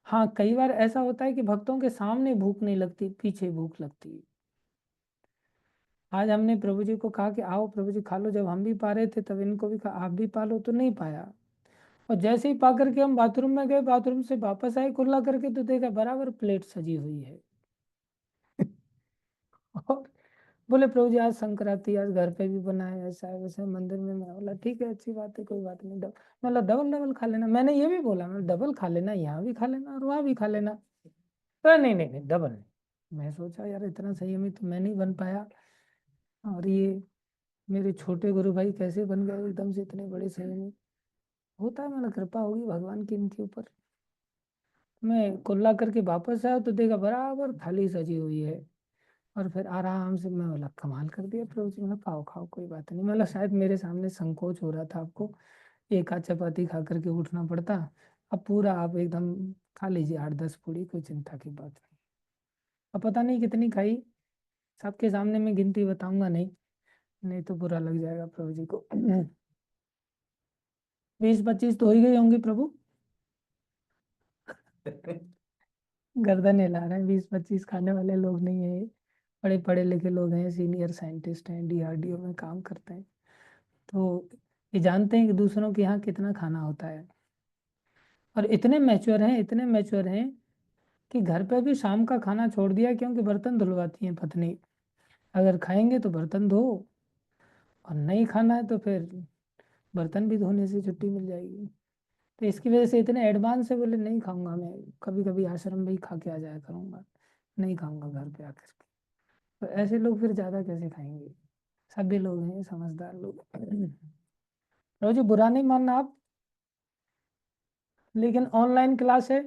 हाँ, कई बार ऐसा होता है कि भक्तों के सामने भूख नहीं लगती, पीछे भूख लगती है। आज हमने प्रभु जी को कहा कि आओ प्रभु जी खा लो, जब हम भी पा रहे थे तब इनको भी कहा आप भी पा लो, तो नहीं पाया। और जैसे ही पा करके हम बाथरूम में गए, बाथरूम से वापस आए कुल्ला करके, तो देखा बराबर प्लेट सजी हुई है। और बोले प्रभु जी आज संक्रांति, आज घर पे भी बना है, ऐसा है वैसे मंदिर में। मैं बोला ठीक है, अच्छी बात है, कोई बात नहीं। मतलब डबल डबल खा लेना। मैंने ये भी बोला, मैं डबल खा लेना, यहाँ भी खा लेना और वहाँ भी खा लेना। तो नहीं नहीं नहीं, डबल नहीं। मैं सोचा यार इतना संयमी तो मैं नहीं बन पाया, और ये मेरे छोटे गुरु भाई कैसे बन गए एकदम से इतने बड़े संयमी। होता है, मतलब कृपा होगी भगवान की इनके ऊपर। मैं कुल्ला करके वापस आया तो देखा बराबर थाली सजी हुई है, और फिर आराम से मैं बोला कमाल कर दिया प्रभु जी। मतलब खाओ खाओ कोई बात नहीं, मतलब शायद मेरे सामने संकोच हो रहा था आपको, एक आध चपाती खा करके उठना पड़ता। अब पूरा आप एकदम खा लीजिए 8-10 पूड़ी, कोई चिंता की बात नहीं। अब पता नहीं कितनी खाई, सबके सामने मैं गिनती बताऊंगा नहीं, नहीं तो बुरा लग जाएगा प्रभु जी को। 20-25 तो हो ही गई होंगी प्रभु। गर्दन हिला रहे हैं, 20-25 खाने वाले लोग नहीं है ये। बड़े पढ़े लिखे लोग हैं, सीनियर साइंटिस्ट हैं, डीआरडीओ में काम करते हैं, तो ये जानते हैं कि दूसरों के यहाँ कितना खाना होता है। और इतने मैच्योर हैं, इतने मैच्योर हैं कि घर पे भी शाम का खाना छोड़ दिया, क्योंकि बर्तन धुलवाती हैं पत्नी। अगर खाएंगे तो बर्तन धो, और नहीं खाना है तो फिर बर्तन भी धोने से छुट्टी मिल जाएगी। तो इसकी वजह से इतने एडवांस है, बोले नहीं खाऊंगा मैं, कभी कभी आश्रम में ही खा के आ जाया करूंगा, नहीं खाऊंगा घर पे आकर के। तो ऐसे लोग फिर ज्यादा कैसे खाएंगे? सभी लोग हैं समझदार लोग। रोज बुरा नहीं मानना आप, लेकिन ऑनलाइन क्लास है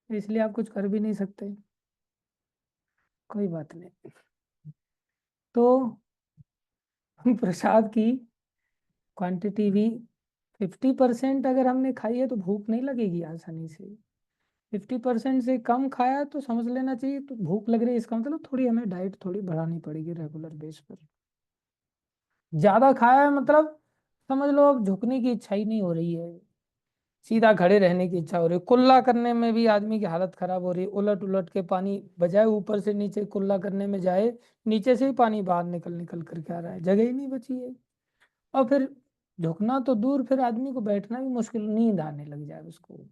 इसलिए आप कुछ कर भी नहीं सकते, कोई बात नहीं। तो प्रसाद की क्वांटिटी भी 50% अगर हमने खाई है तो भूख नहीं लगेगी आसानी से। 50% से कम खाया तो समझ लेना चाहिए तो भूख लग रही है, इसका मतलब थोड़ी हमें डाइट थोड़ी बढ़ानी पड़ेगी रेगुलर बेस पर। ज्यादा खाया है मतलब समझ लो अब झुकने की इच्छा ही नहीं हो रही है, सीधा खड़े रहने की इच्छा हो रही है। कुल्ला करने में भी आदमी की हालत खराब हो रही है, उलट उलट के पानी बजाय ऊपर से नीचे कुल्ला करने में जाए, नीचे से ही पानी बाहर निकल निकल करके आ रहा है, जगह ही नहीं बची है। और फिर झुकना तो दूर, फिर आदमी को बैठना भी मुश्किल, नींद आने लग जाए उसको।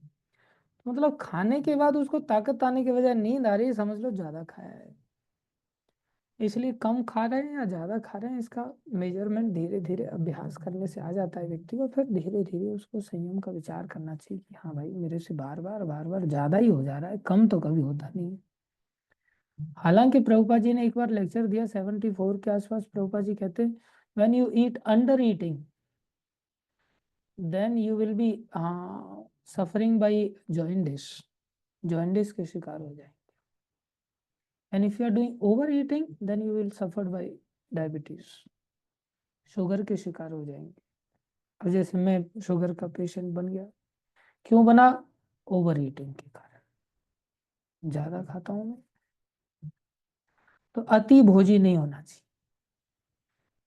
मतलब खाने के बाद उसको ताकत आने के बजाय नींद आ रही है, समझ लो ज्यादा खाया है। इसलिए कम खा रहे हैं या ज्यादा खा रहे हैं, इसका मेजरमेंट धीरे धीरे अभ्यास करने से आ जाता है व्यक्ति को। फिर धीरे धीरे उसको संयम का विचार करना चाहिए कि हाँ भाई मेरे से बार बार ज्यादा ही हो जा रहा है, कम तो कभी होता नहीं है। हालांकि प्रभुपा जी ने एक बार लेक्चर दिया 74 के आसपास, प्रभुपा जी कहते हैं when you eat under eating then you will be suffering by jaundice, jaundice के शिकार हो जाए। And if you are doing over eating then you will suffer by diabetes, sugar के शिकार हो जाएंगे। अब जैसे मैं शुगर का पेशेंट बन गया, क्यों बना? ओवर ईटिंग के कारण, ज्यादा खाता हूं मैं। तो अति भोजी नहीं होना चाहिए,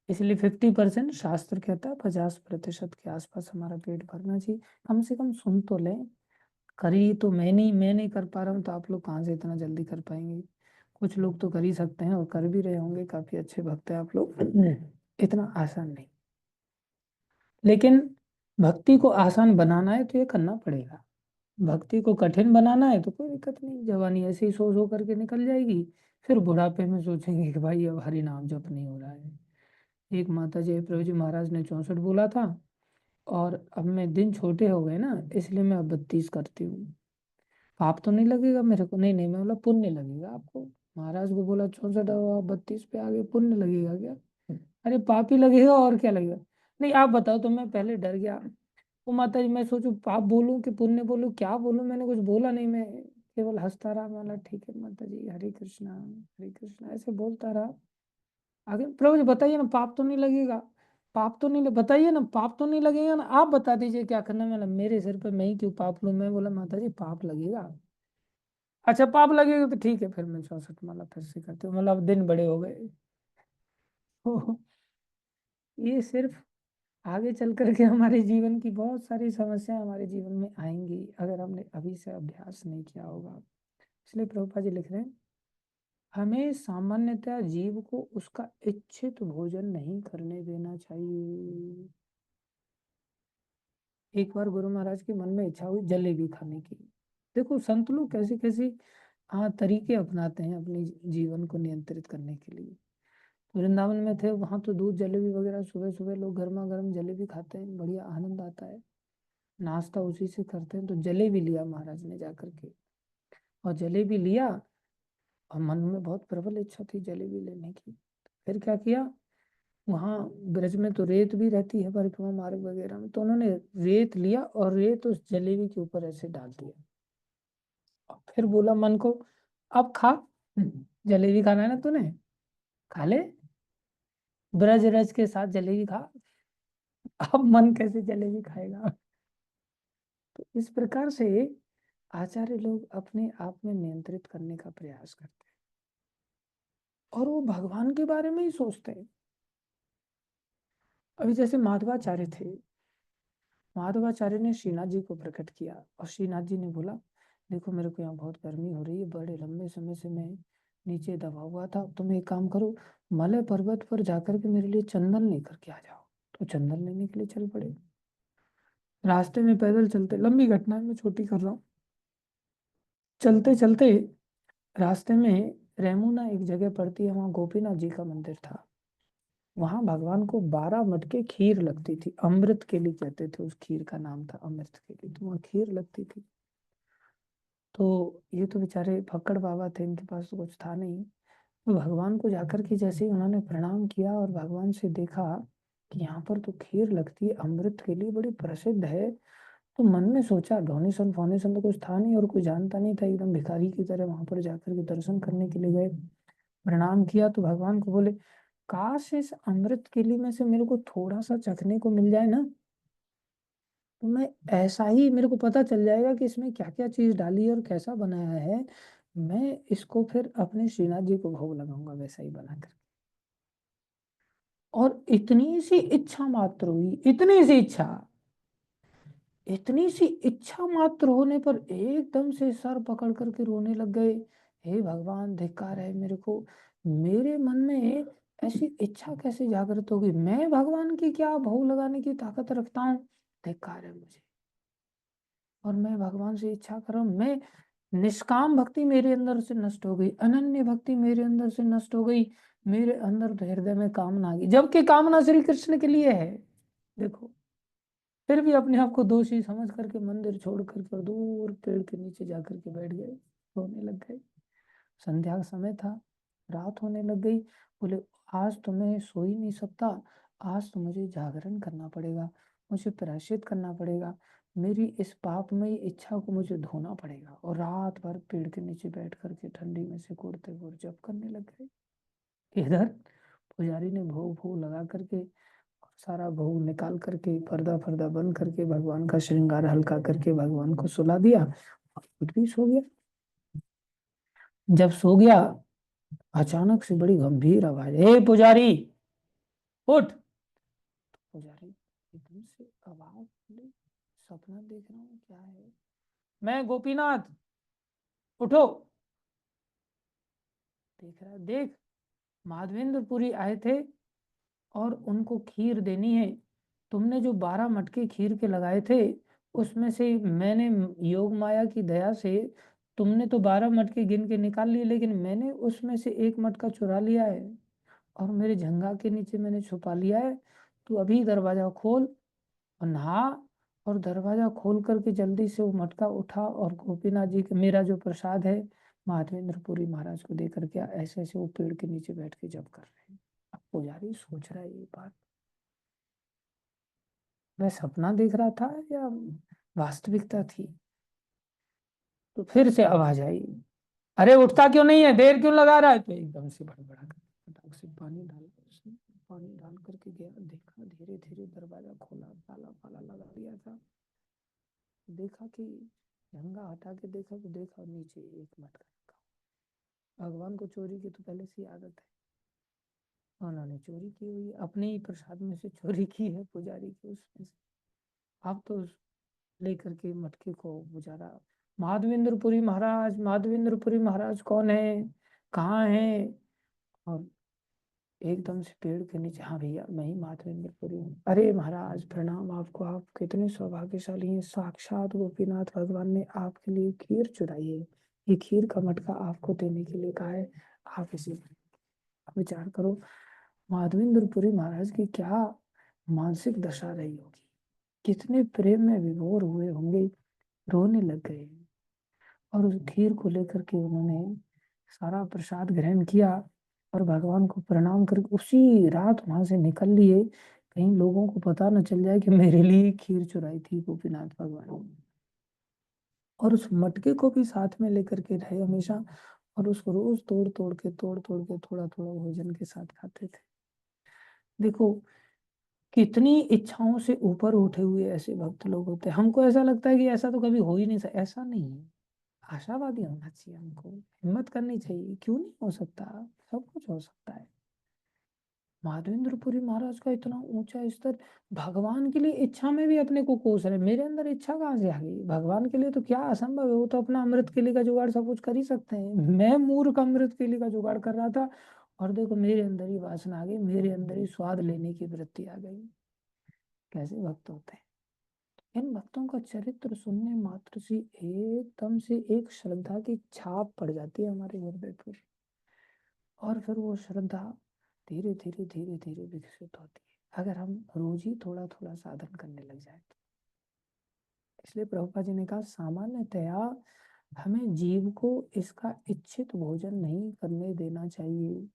इसलिए 50%, शास्त्र कहता है 50% के आसपास हमारा पेट भरना चाहिए। कम से कम सुन तो लें, करी तो मैं नहीं कर पा रहा हूँ, तो आप लोग कहाँ से इतना जल्दी कर पाएंगे? कुछ लोग तो कर ही सकते हैं और कर भी रहे होंगे, काफी अच्छे भक्त हैं आप लोग। इतना आसान नहीं, लेकिन भक्ति को आसान बनाना है तो ये करना पड़ेगा। भक्ति को कठिन बनाना है तो कोई दिक्कत नहीं, जवानी ऐसे ही सो करके निकल जाएगी, फिर बुढ़ापे में सोचेंगे कि भाई अब हरि नाम जप नहीं हो रहा है। एक माता जी प्रभु जी महाराज ने 64 बोला था, और अब मैं दिन छोटे हो गए ना, इसलिए मैं अब 32 करती हूँ। पाप तो नहीं लगेगा मेरे को? नहीं नहीं, मैं बोला पुण्य लगेगा आपको। महाराज को बोला 64 और 32 पे आगे पुण्य लगेगा क्या? अरे पाप ही लगेगा, और क्या लगेगा? नहीं आप बताओ। तो मैं पहले डर गया। वो माता जी, मैं सोचू पाप बोलूं कि पुण्य बोलूं, क्या बोलूं? मैंने कुछ बोला नहीं, मैं केवल हंसता रहा। मैं बोला ठीक है माता जी, हरे कृष्णा ऐसे बोलता रहा। आगे प्रभु जी बताइए ना, पाप तो नहीं लगेगा? पाप तो नहीं बताइए ना, पाप तो नहीं लगेगा ना? आप बता दीजिए क्या करना है। मतलब मेरे सिर पे मैं ही क्यों पाप लूं? मैं बोला माता जी पाप लगेगा। अच्छा पाप लगेगा तो ठीक है, फिर मैं 64 माला फिर से करती हूँ। मतलब दिन बड़े हो गए। ये सिर्फ आगे चल करके हमारे जीवन की बहुत सारी समस्याएं हमारे जीवन में आएंगी, अगर हमने अभी से अभ्यास नहीं किया होगा। इसलिए प्रभुपाद जी लिख रहे हैं, हमें सामान्यतः जीव को उसका इच्छित भोजन नहीं करने देना चाहिए। एक बार गुरु महाराज के मन में इच्छा हुई जलेबी खाने की। देखो संत लोग कैसे कैसे तरीके अपनाते हैं अपने जीवन को नियंत्रित करने के लिए। वृंदावन में थे, वहां तो दूध जलेबी वगैरह, सुबह सुबह लोग गर्मा गर्म जलेबी खाते हैं, बढ़िया आनंद आता है, नाश्ता उसी से करते हैं। तो जलेबी लिया महाराज ने जाकर के, और जलेबी लिया, और मन में बहुत प्रबल इच्छा थी जलेबी लेने की। फिर क्या किया, वहाँ ब्रज में तो रेत भी रहती है परिक्रमा मार्ग वगैरह में, तो उन्होंने रेत लिया और रेत उस जलेबी के ऊपर ऐसे डाल दिया। और फिर बोला मन को, अब खा, जलेबी खाना है ना तूने, खा ले, ब्रज रज के साथ जलेबी खा। अब मन कैसे जलेबी खाएगा? तो इस प्रकार से आचार्य लोग अपने आप में नियंत्रित करने का प्रयास करते हैं, और वो भगवान के बारे में ही सोचते हैं। अभी जैसे माधवाचार्य थे, माधवाचार्य ने श्रीनाथ जी को प्रकट किया, और श्रीनाथ जी ने बोला देखो मेरे को यहाँ बहुत गर्मी हो रही है, बड़े लंबे समय से मैं नीचे दबा हुआ था, तुम एक काम करो, मलय पर्वत पर जाकर के मेरे लिए चंदन लेकर के आ जाओ। तो चंदन लेने के लिए चल पड़े। रास्ते में पैदल चलते, लंबी घटना है मैं छोटी कर रहा हूँ, चलते चलते रास्ते में रेमुना एक जगह पड़ती है, वहाँ गोपीनाथ जी का मंदिर था। वहां भगवान को 12 मटके खीर लगती थी, अमृत के लिए कहते थे, उस खीर का नाम था अमृत के लिए, तो वहाँ खीर लगती थी। तो ये तो बेचारे फक्कड़ बाबा थे, इनके पास तो कुछ था नहीं। तो भगवान को जाकर के जैसे ही उन्होंने प्रणाम किया और भगवान से देखा कि यहाँ पर तो खीर लगती है, अमृत के लिए बड़ी प्रसिद्ध है, तो मन में सोचा, डोनेशन फोनेशन तो कुछ था नहीं और कोई जानता नहीं था, एकदम भिखारी की तरह वहां पर जाकर के दर्शन करने के लिए गए। प्रणाम किया तो भगवान को बोले, काश इस अमृत केली में से मेरे को थोड़ा सा चखने को मिल जाए ना, तो मैं ऐसा ही, मेरे को पता चल जाएगा कि इसमें क्या क्या चीज डाली है और कैसा बनाया है, मैं इसको फिर अपने श्रीनाथ जी को भोग लगाऊंगा वैसा ही बनाकर। और इतनी सी इच्छा मात्र हुई, इतनी सी इच्छा मात्र होने पर एकदम से सर पकड़ करके रोने लग गए। हे भगवान धिक्कार है मेरे को, मेरे मन में ऐसी इच्छा कैसे जागृत होगी? मैं भगवान की क्या भोग लगाने की ताकत रखता हूँ? धिक्कार है मुझे, और मैं भगवान से इच्छा कर रहा हूँ। मैं निष्काम भक्ति मेरे अंदर से नष्ट हो गई, अनन्य भक्ति मेरे अंदर से नष्ट हो गई, मेरे अंदर तो हृदय में कामना आ गई, जबकि कामना श्री कृष्ण के लिए है। देखो, फिर भी अपने आप को दोषी समझ करके मंदिर छोड़ करके और दूर पेड़ के नीचे जाकर के बैठ गए, रोने लग गए। संध्या का समय था, रात होने लग गई। बोले आज तो मैं सो ही नहीं सकता, आज तो मुझे जागरण करना पड़ेगा, मुझे प्रायश्चित करना पड़ेगा, मेरी इस पापमयी इच्छा को मुझे धोना पड़ेगा। और रात भर पेड़ के नीचे बैठ करके ठंडी में से कुड़ते हुए जप करने लग गए। इधर पुजारी ने भोग भोग लगा करके, सारा भोग निकाल करके, पर्दा पर्दा बंद करके, भगवान का श्रृंगार हल्का करके भगवान को सुला दिया, और खुद भी सो गया। जब सो गया, अचानक से बड़ी गंभीर आवाज, हे पुजारी उठ। पुजारी एकदम से आवाज, बोले सपना देख रहा हूँ क्या है? मैं गोपीनाथ, उठो। देख रहा, देख माधवेंद्रपुरी आए थे और उनको खीर देनी है, तुमने जो 12 मटके खीर के लगाए थे, उसमें से मैंने योग माया की दया से, तुमने तो 12 मटके गिन के निकाल लिए, लेकिन मैंने उसमें से एक मटका चुरा लिया है, और मेरे झंगा के नीचे मैंने छुपा लिया है, तू अभी दरवाजा खोल और नहा, और दरवाजा खोल करके जल्दी से वो मटका उठा और गोपीनाथ जी के मेरा जो प्रसाद है माधवेंद्रपुरी महाराज को दे करके ऐसे ऐसे वो पेड़ के नीचे बैठ के जप कर रहे हैं। अब पुजारी सोच रहा है ये बात मैं सपना देख रहा था या वास्तविकता थी। तो फिर से आवाज आई, अरे उठता क्यों नहीं है, देर क्यों लगा रहा है। तो एकदम से बड़बड़ा कर फटाक से पानी डाला, उसने पानी डाल करके गया, देखा धीरे धीरे दरवाजा खोला, ताला पाला लगा दिया था। देखा कि झंगा हटा के देखा तो देखा नीचे एक मटका रखा। भगवान को चोरी की तो पहले से ही आदत है, उन्होंने चोरी की हुई अपने ही प्रसाद में से चोरी की है पुजारी के उसमें से। अब तो लेकर के मटके को पुजारा, माधवेंद्रपुरी महाराज, माधवेंद्रपुरी महाराज कौन है, कहाँ है। और एकदम से पेड़ के नीचे, हाँ भैया मैं ही माधवेंद्रपुरी हूँ। अरे महाराज प्रणाम आपको, आप कितने सौभाग्यशाली हैं, साक्षात गोपीनाथ भगवान ने आपके लिए खीर चुराई है, ये खीर का मटका आपको देने के लिए कहा है, आप इसे विचार करो। माधवेंद्रपुरी महाराज की क्या मानसिक दशा रही होगी, कितने प्रेम में विभोर हुए होंगे, रोने लग गए। और उस खीर को लेकर के उन्होंने सारा प्रसाद ग्रहण किया और भगवान को प्रणाम करके उसी रात वहां से निकल लिए, कहीं लोगों को पता न चल जाए कि मेरे लिए खीर चुराई थी गोपीनाथ भगवान ने। और उस मटके को भी साथ में लेकर के रहे हमेशा, और उसको रोज तोड़ तोड़ के थोड़ा थोड़ा भोजन के साथ खाते थे। देखो कितनी इच्छाओं से ऊपर उठे हुए ऐसे भक्त लोग होते हैं। हमको ऐसा लगता है कि ऐसा तो कभी हो ही नहीं सकता, ऐसा नहीं है। आशावादी होना चाहिए, हमको हिम्मत करनी चाहिए, क्यों नहीं हो सकता, सब कुछ हो सकता है। माधवेंद्रपुरी महाराज का इतना ऊंचा स्तर, भगवान के लिए इच्छा में भी अपने को कोस रहे, मेरे अंदर इच्छा कहाँ से आ गई, भगवान के लिए तो क्या असंभव है, वो तो अपना अमृत केली का जुगाड़ सब कुछ कर ही सकते हैं। मैं मूर्ख अमृत केली का जुगाड़ कर रहा था, और देखो मेरे अंदर ही वासना आ गई, मेरे अंदर ही स्वाद लेने की वृत्ति आ गई। कैसे भक्त होते हैं। इन भक्तों का चरित्र सुनने मात्र से एकदम से एक श्रद्धा की छाप पड़ जाती है हमारे हृदय पर, और फिर वो श्रद्धा धीरे धीरे धीरे धीरे विकसित होती है अगर हम रोज ही थोड़ा थोड़ा साधन करने लग जाए तो। इसलिए प्रभुपाद जी ने कहा सामान्यतया हमें जीव को इसका इच्छित भोजन नहीं करने देना चाहिए,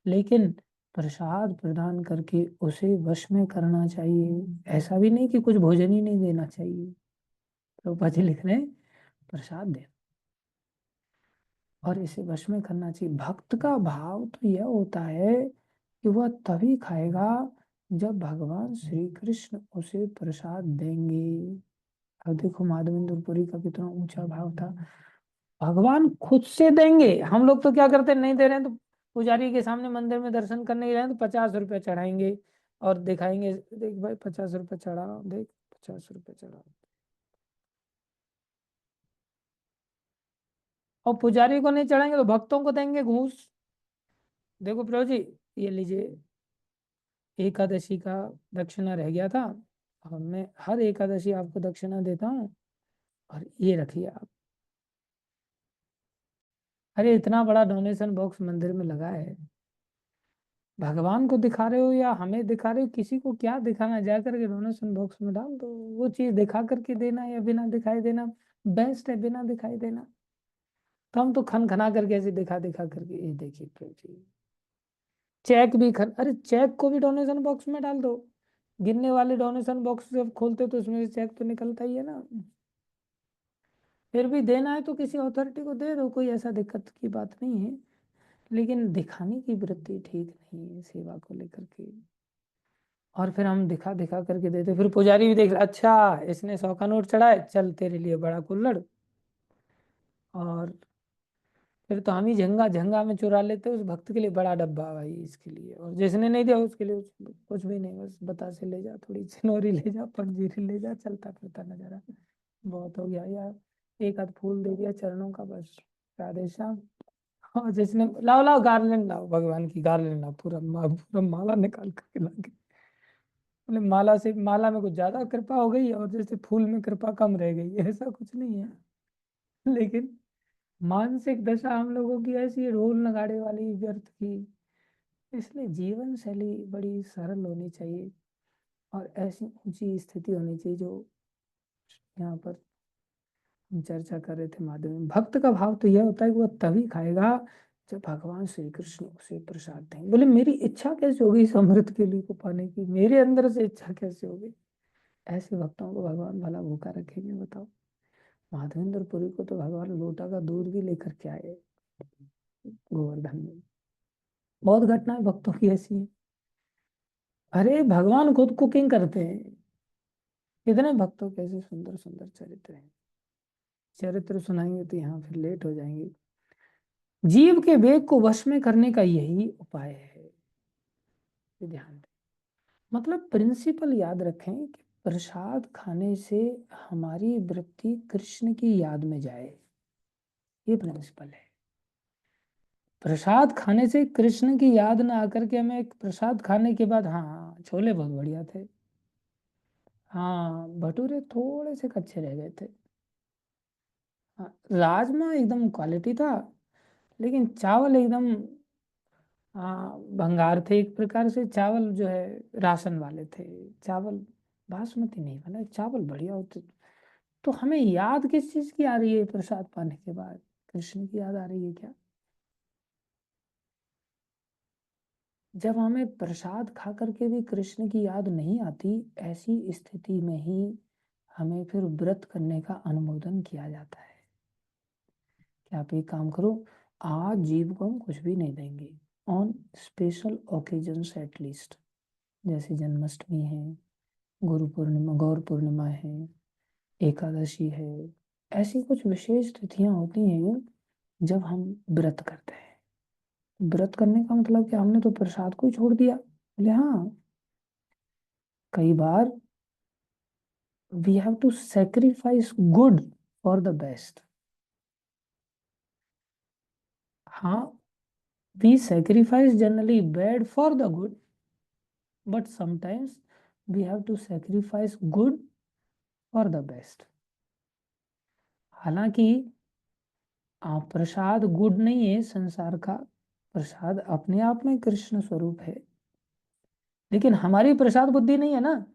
लेकिन प्रसाद प्रदान करके उसे वश में करना चाहिए। ऐसा भी नहीं कि कुछ भोजन ही नहीं देना चाहिए। प्रभुपाद जी लिख रहे हैं प्रसाद दे और इसे वश में करना चाहिए। भक्त का भाव तो यह होता है कि वह तभी खाएगा जब भगवान श्री कृष्ण उसे प्रसाद देंगे। अब देखो माधवेंद्रपुरी का कितना ऊंचा भाव था, भगवान खुद से देंगे। हम लोग तो क्या करते हैं, नहीं दे रहे हैं तो पुजारी के सामने मंदिर में दर्शन करने गए हैं तो 50 रुपये चढ़ाएंगे और दिखाएंगे, देख भाई 50 रुपये चढ़ा, देख 50 रुपये चढ़ा। और पुजारी को नहीं चढ़ाएंगे तो भक्तों को देंगे घूस। देखो प्रभु जी ये लीजिए, एकादशी का दक्षिणा रह गया था, और मैं हर एकादशी आपको दक्षिणा देता हूँ, और ये रखिए आप। अरे इतना बड़ा डोनेशन बॉक्स मंदिर में लगा है, भगवान को दिखा रहे हो या हमें दिखा रहे हो, किसी को क्या दिखाना, जा करके डोनेशन बॉक्स में डाल दो। वो चीज दिखा करके देना या बिना दिखाई देना बेस्ट है, बिना दिखाई देना। तो हम तो खन खना करके ऐसे दिखा दिखा करके, ये देखिए प्रभु जी चेक भी खन, अरे चेक को भी डोनेशन बॉक्स में डाल दो। गिनने वाले डोनेशन बॉक्स जब खोलते तो उसमें से चेक तो निकलता ही है ना। फिर भी देना है तो किसी अथॉरिटी को दे दो, कोई ऐसा दिक्कत की बात नहीं है, लेकिन दिखाने की वृत्ति ठीक नहीं है सेवा को लेकर के। और फिर हम दिखा दिखा करके देते, फिर पुजारी भी देख रहा, अच्छा इसने 100 का नोट चढ़ा है, चल तेरे लिए बड़ा कुल्हड़। और फिर तो हम ही झंगा झंगा में चुरा लेते उस भक्त के लिए बड़ा डब्बा भाई इसके लिए, और जिसने नहीं दिया उसके लिए कुछ भी नहीं, बस बतासे ले जा, थोड़ी चिनोरी ले जा, पंजीरी ले जा, चलता फिरता नजर आ। बहुत हो गया यार, एक आध फूल दे दिया चरणों का, बस राधे श्याम। और जिसने लाओ लाओ गार्लेंड लाओ, भगवान की गार्लेंड लाओ, पूरा माला निकाल करके ला के, बोले माला से, माला में कुछ ज्यादा कृपा हो गई और जैसे फूल में कृपा कम रह गई, ऐसा कुछ नहीं है। लेकिन मानसिक दशा हम लोगों की ऐसी है, ढोल नगाड़े वाली व्यर्थ की, इसलिए जीवन शैली बड़ी सरल होनी चाहिए और ऐसी ऊंची स्थिति होनी चाहिए जो यहाँ पर हम चर्चा कर रहे थे माधव में। भक्त का भाव तो यह होता है कि वह तभी खाएगा जब भगवान श्री कृष्ण उसे प्रसाद देंगे। बोले मेरी इच्छा कैसे होगी इस अमृत के लिए को पाने की, मेरे अंदर से इच्छा कैसे होगी। ऐसे भक्तों को भगवान भला भूखा रखेंगे बताओ। माधवेंद्र पुरी को तो भगवान लोटा का दूध भी लेकर के आए गोवर्धन में। बहुत घटनाएं भक्तों की ऐसी हैं। अरे भगवान खुद कुकिंग करते हैं। इतने भक्तों के ऐसे सुंदर सुंदर चरित्र हैं। चरित्र सुनाएंगे तो यहाँ फिर लेट हो जाएंगे। जीव के वेग को वश में करने का यही उपाय है। ये ध्यान दें। मतलब प्रिंसिपल याद रखें कि प्रसाद खाने से हमारी वृत्ति कृष्ण की याद में जाए। ये प्रिंसिपल है। प्रसाद खाने से कृष्ण की याद ना आकर के हमें एक प्रसाद खाने के बाद हाँ छोले बहुत बढ़िया थे, हाँ भटूरे थोड़े से कच्चे रह गए थे, हाँ राजमा एकदम क्वालिटी था, लेकिन चावल एकदम हाँ भंगार थे। एक प्रकार से चावल जो है राशन वाले थे। चावल बासमती नहीं बना, चावल बढ़िया होते। तो हमें याद किस चीज की आ रही है प्रसाद पाने के बाद? कृष्ण की याद आ रही है क्या? जब हमें प्रसाद खा करके भी कृष्ण की याद नहीं आती, ऐसी स्थिति में ही हमें फिर व्रत करने का अनुमोदन किया जाता है कि आप एक काम करो, आज जीव को हम कुछ भी नहीं देंगे ऑन स्पेशल ओकेजन्स एटलीस्ट, जैसे जन्माष्टमी है, गुरु पूर्णिमा, गौर पूर्णिमा है, एकादशी है। ऐसी कुछ विशेष तिथियां होती हैं जब हम व्रत करते हैं। व्रत करने का मतलब कि हमने तो प्रसाद को ही छोड़ दिया? बोले हाँ, कई बार we have to sacrifice good for the best. हाँ, we sacrifice generally bad for the good, but sometimes we have to sacrifice good for the best. हालांकि प्रसाद गुड नहीं है संसार का, प्रसाद अपने आप में कृष्ण स्वरूप है, लेकिन हमारी प्रसाद बुद्धि नहीं है ना।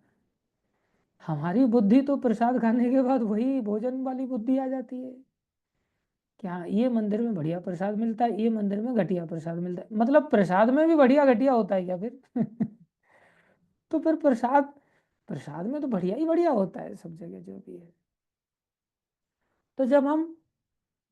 हमारी बुद्धि तो प्रसाद खाने के बाद वही भोजन वाली बुद्धि आ जाती है। क्या ये मंदिर में बढ़िया प्रसाद मिलता है, ये मंदिर में घटिया प्रसाद मिलता है, मतलब प्रसाद में भी बढ़िया घटिया होता है क्या फिर? तो फिर प्रसाद, प्रसाद में तो बढ़िया ही बढ़िया होता है सब जगह जो भी है। तो जब हम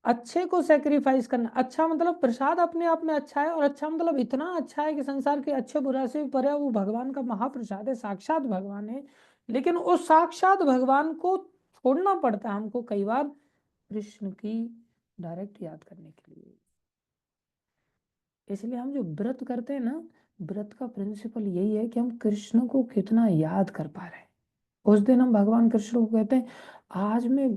अच्छे को सेक्रीफाइस करना, अच्छा मतलब प्रसाद अपने आप में अच्छा है, और अच्छा मतलब इतना अच्छा है कि संसार के अच्छे बुरा से भी परे है, वो भगवान का महाप्रसाद है, साक्षात भगवान है। लेकिन उस साक्षात भगवान को छोड़ना पड़ता है हमको कई बार कृष्ण की डायरेक्ट याद करने के लिए। इसलिए हम जो व्रत करते हैं ना, व्रत का प्रिंसिपल यही है कि हम कृष्ण को कितना याद कर पा रहे हैं। उस दिन हम भगवान कृष्ण को कहते हैं, आज मैं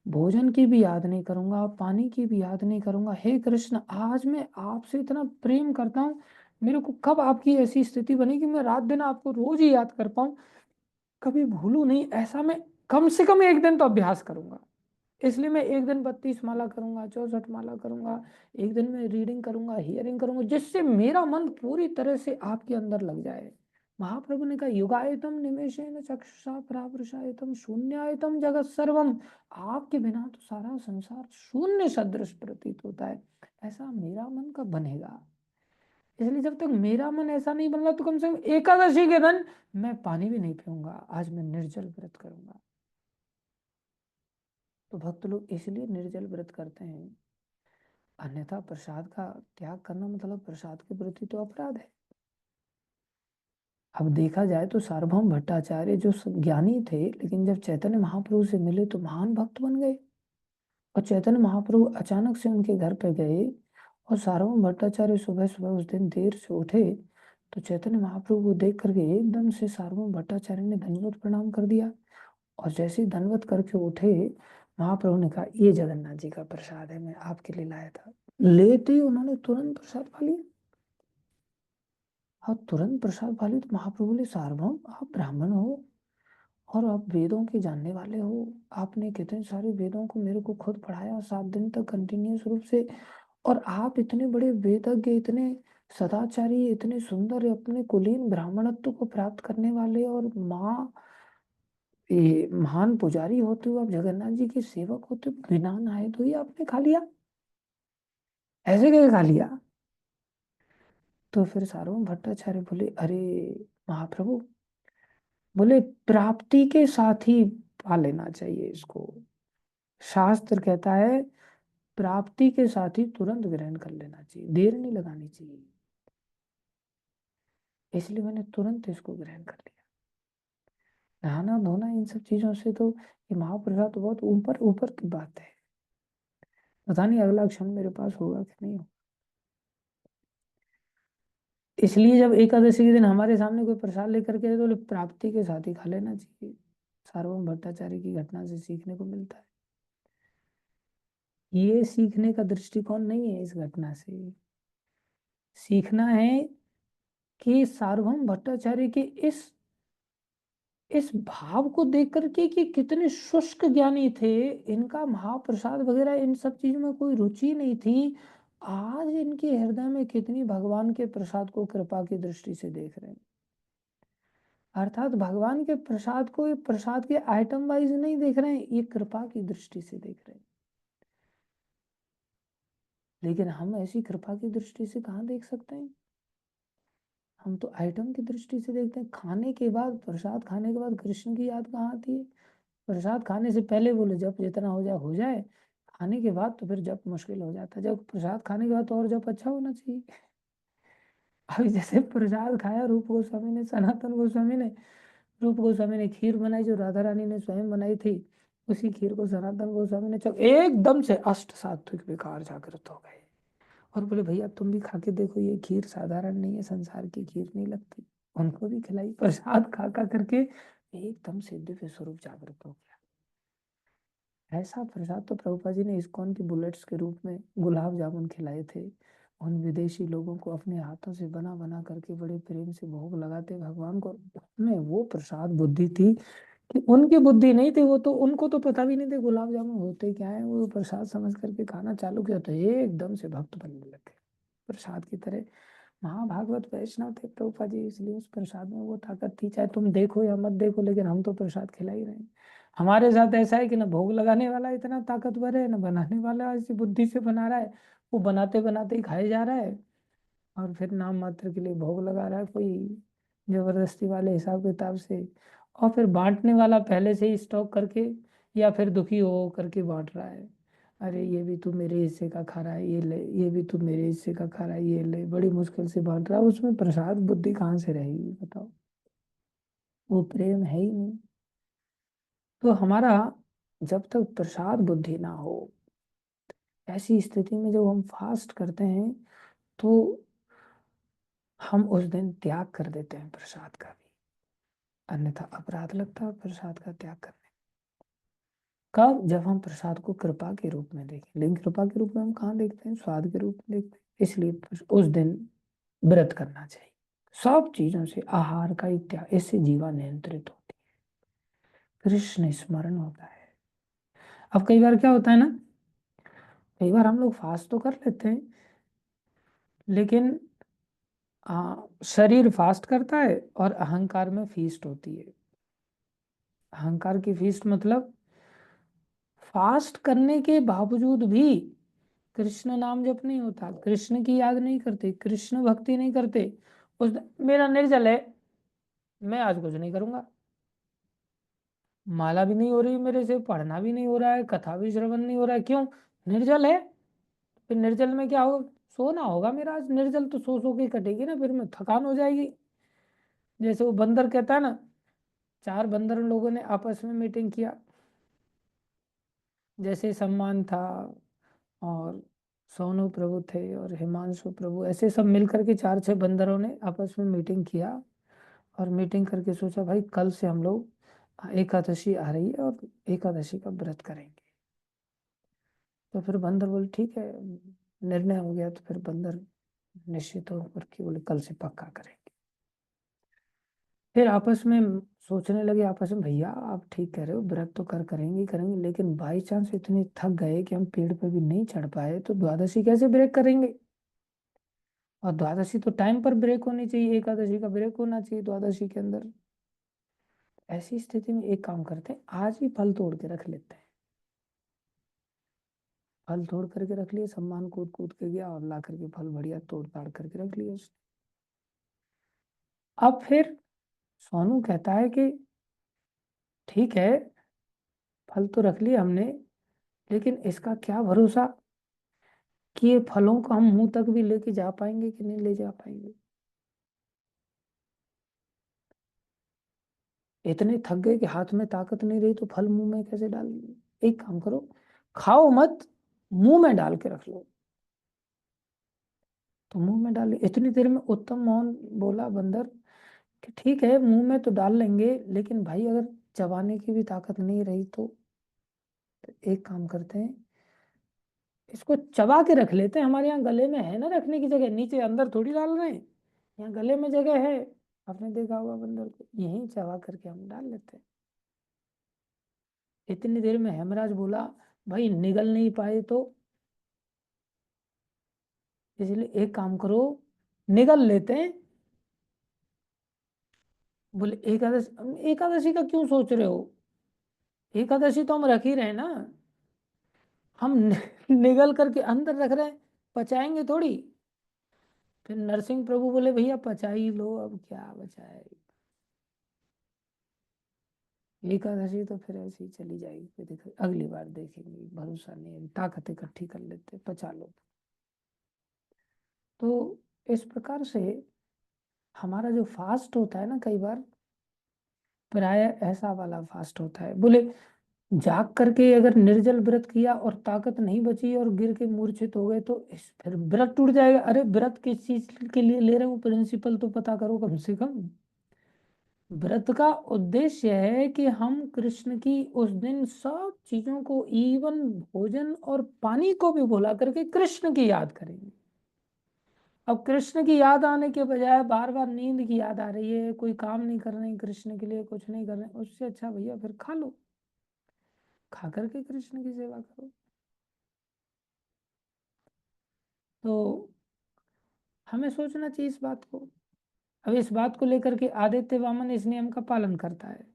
भोजन की भी याद नहीं करूंगा, पानी की भी याद नहीं करूंगा, हे कृष्ण आज मैं आपसे इतना प्रेम करता हूँ, मेरे को कब आपकी ऐसी स्थिति बनी कि मैं रात दिन आपको रोज ही याद कर पाऊं, कभी भूलू नहीं। ऐसा मैं कम से कम एक दिन तो अभ्यास करूंगा। इसलिए मैं एक दिन 32 माला करूंगा, 64 माला करूंगा, एक दिन में रीडिंग करूंगा, हियरिंग करूंगा, जिससे मेरा मन पूरी तरह से आपके अंदर लग जाए। महाप्रभु ने कहा युगायतम निमेषेन चक्षुषा प्रावृषायतम शून्यायतम जगत सर्वम। आपके बिना तो सारा संसार शून्य सदृश प्रतीत होता है। ऐसा मेरा मन कब बनेगा? इसलिए जब तक मेरा मन ऐसा नहीं बन रहा तो कम से कम एकादशी के दिन मैं पानी भी नहीं पीऊंगा, आज मैं निर्जल व्रत करूंगा। तो भक्त लोग इसलिए निर्जल व्रत करते हैं, अन्यथा प्रसाद का त्याग करना मतलब प्रसाद के प्रति तो अपराध है। अब देखा जाए तो सार्वभौम भट्टाचार्य जो ज्ञानी थे, लेकिन जब चैतन्य महाप्रभु से मिले तो महान भक्त बन गए। और चैतन्य महाप्रभु अचानक से उनके घर पे गए, और सार्वभौम भट्टाचार्य सुबह सुबह उस दिन देर से उठे, तो चैतन्य महाप्रभु को देख करके एकदम से सार्वभौम भट्टाचार्य ने दंडवत प्रणाम कर दिया। और जैसे ही दंडवत करके उठे, महाप्रभु ने कहा ये जगन्नाथ जी का प्रसाद है, मैं आपके लिए लाया था। लेते ही उन्होंने तुरंत प्रसाद खा लिया। और तुरंत प्रसाद खा लिया तो महाप्रभु बोले सार्वभौम आप ब्राह्मण हो और आप वेदों के जानने वाले हो, आपने कितने सारे वेदों को मेरे को खुद पढ़ाया 7 दिन तक कंटिन्यूस रूप से, और आप इतने बड़े वेदज्ञ, इतने सदाचारी, इतने सुंदर अपने कुलीन ब्राह्मणत्व को प्राप्त करने वाले और ये महान पुजारी होते हुए, आप जगन्नाथ जी के सेवक होते हुए बिना नहाए धोए आपने खा लिया, ऐसे कैसे खा लिया? तो फिर सार्वभौम भट्टाचार्य बोले, अरे महाप्रभु, बोले प्राप्ति के साथ ही पा लेना चाहिए इसको। शास्त्र कहता है प्राप्ति के साथ ही तुरंत ग्रहण कर लेना चाहिए, देर नहीं लगानी चाहिए। इसलिए मैंने तुरंत इसको ग्रहण कर लिया। नहाना धोना इन सब चीजों से तो, ये महाप्रसाद तो बहुत ऊपर ऊपर की बात है। पता नहीं अगला क्षण मेरे पास होगा कि नहीं होगा। इसलिए जब एकादशी के दिन हमारे सामने कोई प्रसाद लेकर के आए, तो बोले प्राप्ति के साथ ही खा लेना चाहिए। सार्वभौम भट्टाचार्य की घटना से सीखने को मिलता है। ये सीखने का दृष्टिकोण नहीं है इस घटना से। सीखना है कि सार्वभौम भट्टाचार्य के इस भाव को देख करके कि कितने शुष्क ज्ञानी थे, इनका महाप्रसाद वगैरह इन सब चीज में कोई रुचि नहीं थी। आज इनके हृदय में कितनी भगवान के प्रसाद को कृपा की दृष्टि से देख रहे हैं। अर्थात भगवान के प्रसाद को ये प्रसाद के आइटम वाइज नहीं देख रहे हैं, ये कृपा की दृष्टि से देख रहे हैं। लेकिन हम ऐसी कृपा की दृष्टि से कहाँ देख सकते हैं? हम तो आइटम की दृष्टि से देखते हैं। खाने के बाद, प्रसाद खाने के बाद कृष्ण की याद कहाँ आती है? प्रसाद खाने से पहले बोले जप जितना हो जाए, खाने के बाद तो फिर जप मुश्किल हो जाता है। जब प्रसाद खाने के बाद तो और जप अच्छा होना चाहिए। अभी जैसे प्रसाद खाया रूप गोस्वामी ने, सनातन गोस्वामी ने, रूप गोस्वामी ने खीर बनाई जो राधा रानी ने स्वयं बनाई थी, उसी खीर को सनातन गोस्वामी ने एकदम से अष्ट सात्विक विकार जागृत हो गए और बोले भैया तुम भी खा के देखो, ये खीर साधारण नहीं है, संसार की खीर नहीं लगती। उनको भी खिलाई, प्रसाद खा खा करके एकदम से दिव्य स्वरूप जागृत हो गया। ऐसा प्रसाद तो प्रभुपा जी ने इस्कॉन की बुलेट्स के रूप में गुलाब जामुन खिलाए थे। उन विदेशी लोगों को अपने हाथों से बना बना करके बड़े प्रेम से भोग लगाते भगवान को। उनमें वो प्रसाद बुद्धि थी कि उनकी बुद्धि नहीं थी, वो तो उनको तो पता भी नहीं थे गुलाब जामुन होते क्या है। वो प्रसाद समझ करके खाना चालू किया तो एकदम से भक्त बनने लगे प्रसाद की तरह। महाभागवत वैष्णव थे प्रभुपा जी, इसलिए उस प्रसाद में वो ताकत थी। चाहे तुम देखो या मत देखो, लेकिन हम तो प्रसाद खिला ही रहे हैं। हमारे साथ ऐसा है कि ना भोग लगाने वाला इतना ताकतवर है, ना बनाने वाला ऐसी बुद्धि से बना रहा है। वो बनाते बनाते ही खाए जा रहा है और फिर नाम मात्र के लिए भोग लगा रहा है कोई जबरदस्ती वाले हिसाब किताब से। और फिर बांटने वाला पहले से ही स्टॉक करके या फिर दुखी हो करके बांट रहा है। अरे ये भी तू मेरे हिस्से का खा रहा है, ये ले, ये भी तू मेरे हिस्से का खा रहा है, ये ले, बड़ी मुश्किल से बांट रहा है। उसमें प्रसाद बुद्धि कहाँ से रहेगी बताओ? वो प्रेम है ही नहीं। तो हमारा जब तक प्रसाद बुद्धि ना हो, ऐसी स्थिति में जब हम फास्ट करते हैं तो हम उस दिन त्याग कर देते हैं प्रसाद का भी। अन्यथा अपराध लगता है प्रसाद का त्याग करने। कब? जब हम प्रसाद को कृपा के रूप में देखें। लेकिन कृपा के रूप में हम कहाँ देखते हैं? स्वाद के रूप में देखते हैं। इसलिए उस दिन व्रत करना चाहिए सब चीजों से, आहार का ही त्याग। इससे जीवा नियंत्रित होती है, कृष्ण स्मरण होता है। अब कई बार क्या होता है ना, कई बार हम लोग फास्ट तो कर लेते हैं, लेकिन शरीर फास्ट करता है और अहंकार में फीस्ट होती है। अहंकार की फीस्ट मतलब फास्ट करने के बावजूद भी कृष्ण नाम जप नहीं होता, कृष्ण की याद नहीं करते, कृष्ण भक्ति नहीं करते। उस मेरा निर्जल है, मैं आज कुछ नहीं करूंगा, माला भी नहीं हो रही मेरे से, पढ़ना भी नहीं हो रहा है, कथा भी श्रवण नहीं हो रहा है। क्यों? निर्जल है। फिर निर्जल में क्या होगा? सोना होगा मेरा आज। निर्जल तो सो सो के कटेगी ना, फिर मैं थकान हो जाएगी। जैसे वो बंदर कहता है ना, चार बंदर लोगों ने आपस में मीटिंग किया, जैसे सम्मान था और सोनू प्रभु थे और हिमांशु प्रभु, ऐसे सब मिलकर के चार छह बंदरों ने आपस में मीटिंग किया और मीटिंग करके सोचा भाई कल से हम लोग एकादशी आ रही है और एकादशी का व्रत करेंगे। तो फिर बंदर बोले ठीक है, निर्णय हो गया। तो फिर बंदर निश्चित होकर के बोले कल से पक्का करेंगे। फिर आपस में सोचने लगे, आपस में भैया आप ठीक कह रहे हो, व्रत तो करेंगे ही करेंगे, लेकिन बाई चांस इतने थक गए कि हम पेड़ पे भी नहीं चढ़ पाए तो द्वादशी कैसे ब्रेक करेंगे? और द्वादशी तो टाइम पर ब्रेक होनी चाहिए, एकादशी का ब्रेक होना चाहिए द्वादशी के अंदर। ऐसी स्थिति में एक काम करते हैं, आज ही फल तोड़ के रख लेते हैं। फल तोड़ करके रख लिए, सम्मान कूद कूद के गया और ला करके फल बढ़िया तोड़ ताड़ करके रख लिया उसने। अब फिर सोनू कहता है कि ठीक है, फल तो रख लिए हमने, लेकिन इसका क्या भरोसा कि ये फलों को हम मुंह तक भी लेके जा पाएंगे कि नहीं ले जा पाएंगे। इतने थक गए कि हाथ में ताकत नहीं रही, तो फल मुंह में कैसे डालेंगे। एक काम करो, खाओ मत, मुंह में डाल के रख लो। तो मुंह में डाले, इतनी देर में उत्तम मोहन बोला बंदर कि ठीक है मुंह में तो डाल लेंगे, लेकिन भाई अगर चबाने की भी ताकत नहीं रही तो एक काम करते हैं, इसको चबा के रख लेते हैं। हमारे यहाँ गले में है ना रखने की जगह, नीचे अंदर थोड़ी डाल रहे हैं, यहाँ गले में जगह है। आपने देखा होगा बंदर को, यहीं चबा करके हम डाल लेते हैं। इतनी देर में हेमराज बोला भाई निगल नहीं पाए तो, इसलिए एक काम करो, निगल लेते हैं। बोले एकादशी, एकादशी का क्यों सोच रहे हो, एकादशी तो हम रख ही रहे ना, हम निगल करके अंदर रख रहे हैं, पचाएंगे थोड़ी। फिर नरसिंह प्रभु बोले भैया पचा ही लो, अब क्या बचा है। एकादशी तो फिर ऐसे ही चली जाएगी, फिर अगली बार देखेंगे, भरोसा नहीं है, ताकत इकट्ठी कर लेते, पचा लो। तो इस प्रकार से हमारा जो फास्ट होता है ना, कई बार प्राय ऐसा वाला फास्ट होता है। बोले जाग करके अगर निर्जल व्रत किया और ताकत नहीं बची और गिर के मूर्छित हो गए तो फिर व्रत टूट जाएगा। अरे व्रत किस चीज के लिए ले रहे हो, प्रिंसिपल तो पता करो कम से कम। व्रत का उद्देश्य है कि हम कृष्ण की उस दिन सब चीजों को, इवन भोजन और पानी को भी भुला करके कृष्ण की याद करेंगे। अब कृष्ण की याद आने के बजाय बार बार नींद की याद आ रही है, कोई काम नहीं कर रहे हैं कृष्ण के लिए, कुछ नहीं कर रहे हैं, उससे अच्छा भैया फिर खा लो, खा करके कृष्ण की सेवा करो। तो हमें सोचना चाहिए इस बात को। अब इस बात को लेकर के आदित्य वामन इस नियम का पालन करता है।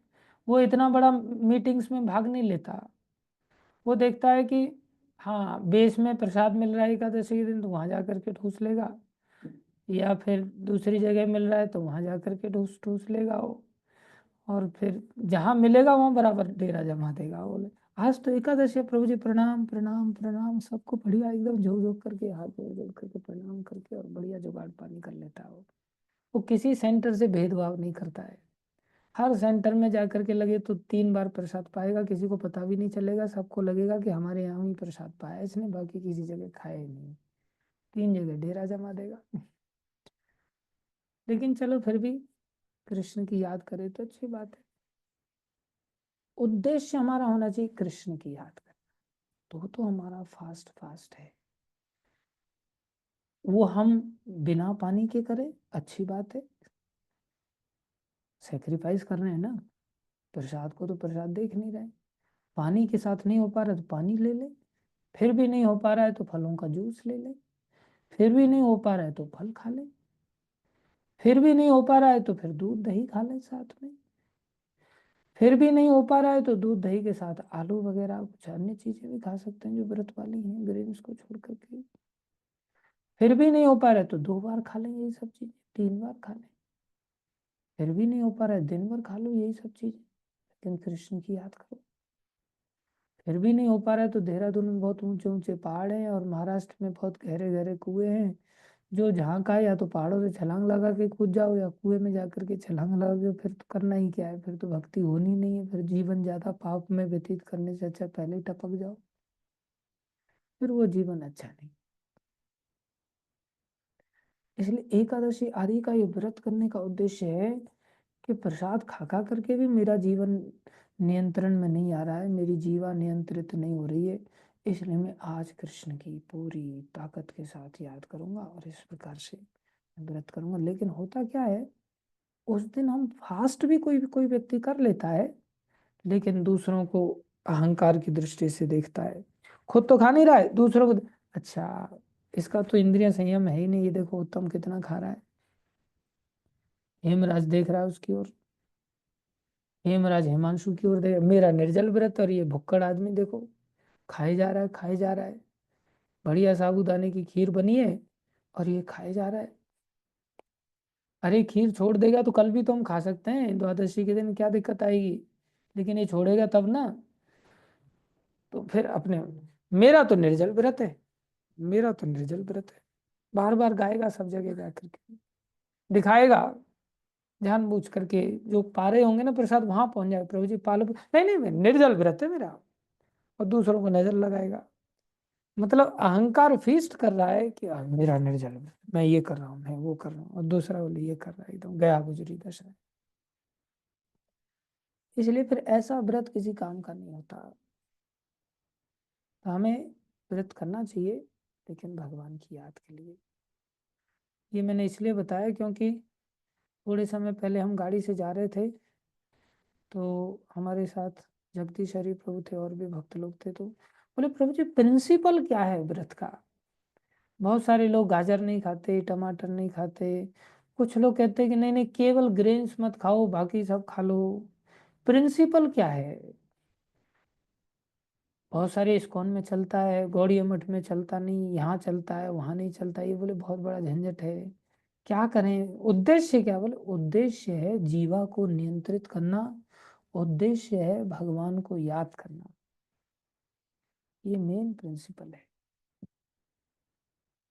वो इतना बड़ा मीटिंग्स में भाग नहीं लेता। वो देखता है कि हाँ बेस में प्रसाद मिल रहा है एकादशी के दिन, तो वहां जा करके ठूस लेगा, या फिर दूसरी जगह मिल रहा है तो वहां जा करके ठूस ठूस लेगा वो। और फिर जहां मिलेगा वहां बराबर डेरा जमा देगा। बोले आज तो एकादशी है प्रभु जी, प्रणाम प्रणाम प्रणाम, सबको बढ़िया एकदम झोक झोक करके हाथ जोड़ जोड़ करके प्रणाम करके और बढ़िया जुगाड़ पानी कर लेता है वो किसी सेंटर से भेदभाव नहीं करता है। हर सेंटर में जाकर के लगे तो 3 बार प्रसाद पाएगा, किसी को पता भी नहीं चलेगा, सबको लगेगा कि हमारे यहाँ ही प्रसाद पाया इसने, बाकी किसी जगह खाया ही नहीं। 3 जगह डेरा जमा देगा। लेकिन चलो फिर भी कृष्ण की याद करे तो अच्छी बात है। उद्देश्य हमारा होना चाहिए कृष्ण की याद करना, तो हमारा फास्ट फास्ट है। वो हम बिना पानी के करें अच्छी बात है, सेक्रीफाइस कर रहे हैं ना, प्रसाद को तो प्रसाद देख नहीं रहे। पानी के साथ नहीं हो पा रहा तो पानी ले ले, फिर भी नहीं हो पा रहा है तो फलों का जूस ले ले, फिर भी नहीं हो पा रहा है तो फल खा ले, फिर भी नहीं हो पा रहा है तो फिर दूध दही खा ले साथ में, फिर भी नहीं हो पा रहा है तो दूध दही के साथ आलू वगैरह कुछ अन्य चीजें भी खा सकते हैं जो व्रत वाली हैं, ग्रेन्स को छोड़ करके। फिर भी नहीं हो पा रहा है तो 2 बार खा लें यही सब चीजें, 3 बार खा लें। फिर भी नहीं हो पा रहा है दिन भर खा लो यही सब चीजें, लेकिन कृष्ण की याद करो। फिर भी नहीं हो पा रहा है तो देहरादून में बहुत ऊंचे ऊंचे पहाड़ हैं और महाराष्ट्र में बहुत गहरे गहरे कुएं हैं, जो जहाँ का है या तो पहाड़ों से छलांग लगा के कूद जाओ या कुएं में जाकर के छलांग लगा के, फिर तो करना ही क्या है, फिर तो भक्ति होनी नहीं है, फिर जीवन ज्यादा पाप में व्यतीत करने से अच्छा पहले ही टपक जाओ, फिर वो जीवन अच्छा नहीं। इसलिए एकादशी आदि का ये व्रत करने का उद्देश्य है कि प्रसाद खा खा करके भी मेरा जीवन नियंत्रण में नहीं आ रहा है, मेरी जीवा नियंत्रित नहीं हो रही है, इसलिए मैं आज कृष्ण की पूरी ताकत के साथ याद करूंगा और इस प्रकार से व्रत करूंगा। लेकिन होता क्या है, उस दिन हम फास्ट भी कोई कोई व्यक्ति कर लेता है, लेकिन दूसरों को अहंकार की दृष्टि से देखता है। खुद तो खा नहीं रहा है, दूसरों को अच्छा इसका तो इंद्रिय संयम है ही नहीं। ये देखो उत्तम कितना खा रहा है, हेमराज देख रहा है उसकी ओर, हेमराज हिमांशु की ओर देख, मेरा निर्जल व्रत, और ये भुक्कड़ आदमी देखो खाए जा रहा है, खाए जा रहा है। बढ़िया साबूदाने की खीर बनी है और ये खाए जा रहा है। अरे खीर छोड़ देगा तो कल भी तो हम खा सकते हैं, द्वादशी के दिन क्या दिक्कत आएगी, लेकिन ये छोड़ेगा तब ना। तो फिर अपने, मेरा तो निर्जल व्रत है, मेरा तो निर्जल व्रत है, बार बार गाएगा सब जगह जा करके, दिखाएगा जानबूझ करके। जो पा रहे होंगे ना प्रसाद वहां पहुंच जाए, प्रभु जी पालो, नहीं नहीं मैं निर्जल व्रत है मेरा, और दूसरों को नजर लगाएगा। मतलब अहंकार फीस्ट कर रहा है कि मेरा निर्जल व्रत, मैं ये कर रहा हूँ, मैं वो कर रहा हूँ, और दूसरा बोले ये कर रहा है, एकदम गया गुजरी दशा। इसलिए फिर ऐसा व्रत किसी काम का नहीं होता। तो हमें व्रत करना चाहिए, लेकिन भगवान की याद के लिए। ये मैंने इसलिए बताया क्योंकि थोड़े समय पहले हम गाड़ी से जा रहे थे, तो हमारे साथ जगदीश हरि प्रभु थे और भी भक्त लोग थे। तो बोले प्रभु जी प्रिंसिपल क्या है व्रत का। बहुत सारे लोग गाजर नहीं खाते, टमाटर नहीं खाते, कुछ लोग कहते हैं कि नहीं नहीं केवल ग्रेन्स मत खाओ बाकी सब खा लो। प्रिंसिपल क्या है। बहुत सारे इस्कॉन में चलता है, गौड़िया मठ में चलता नहीं, यहाँ चलता है वहां नहीं चलता। ये बोले बहुत बड़ा झंझट है, क्या करें, उद्देश्य क्या। बोले उद्देश्य है जीवा को नियंत्रित करना, उद्देश्य है भगवान को याद करना, ये मेन प्रिंसिपल है।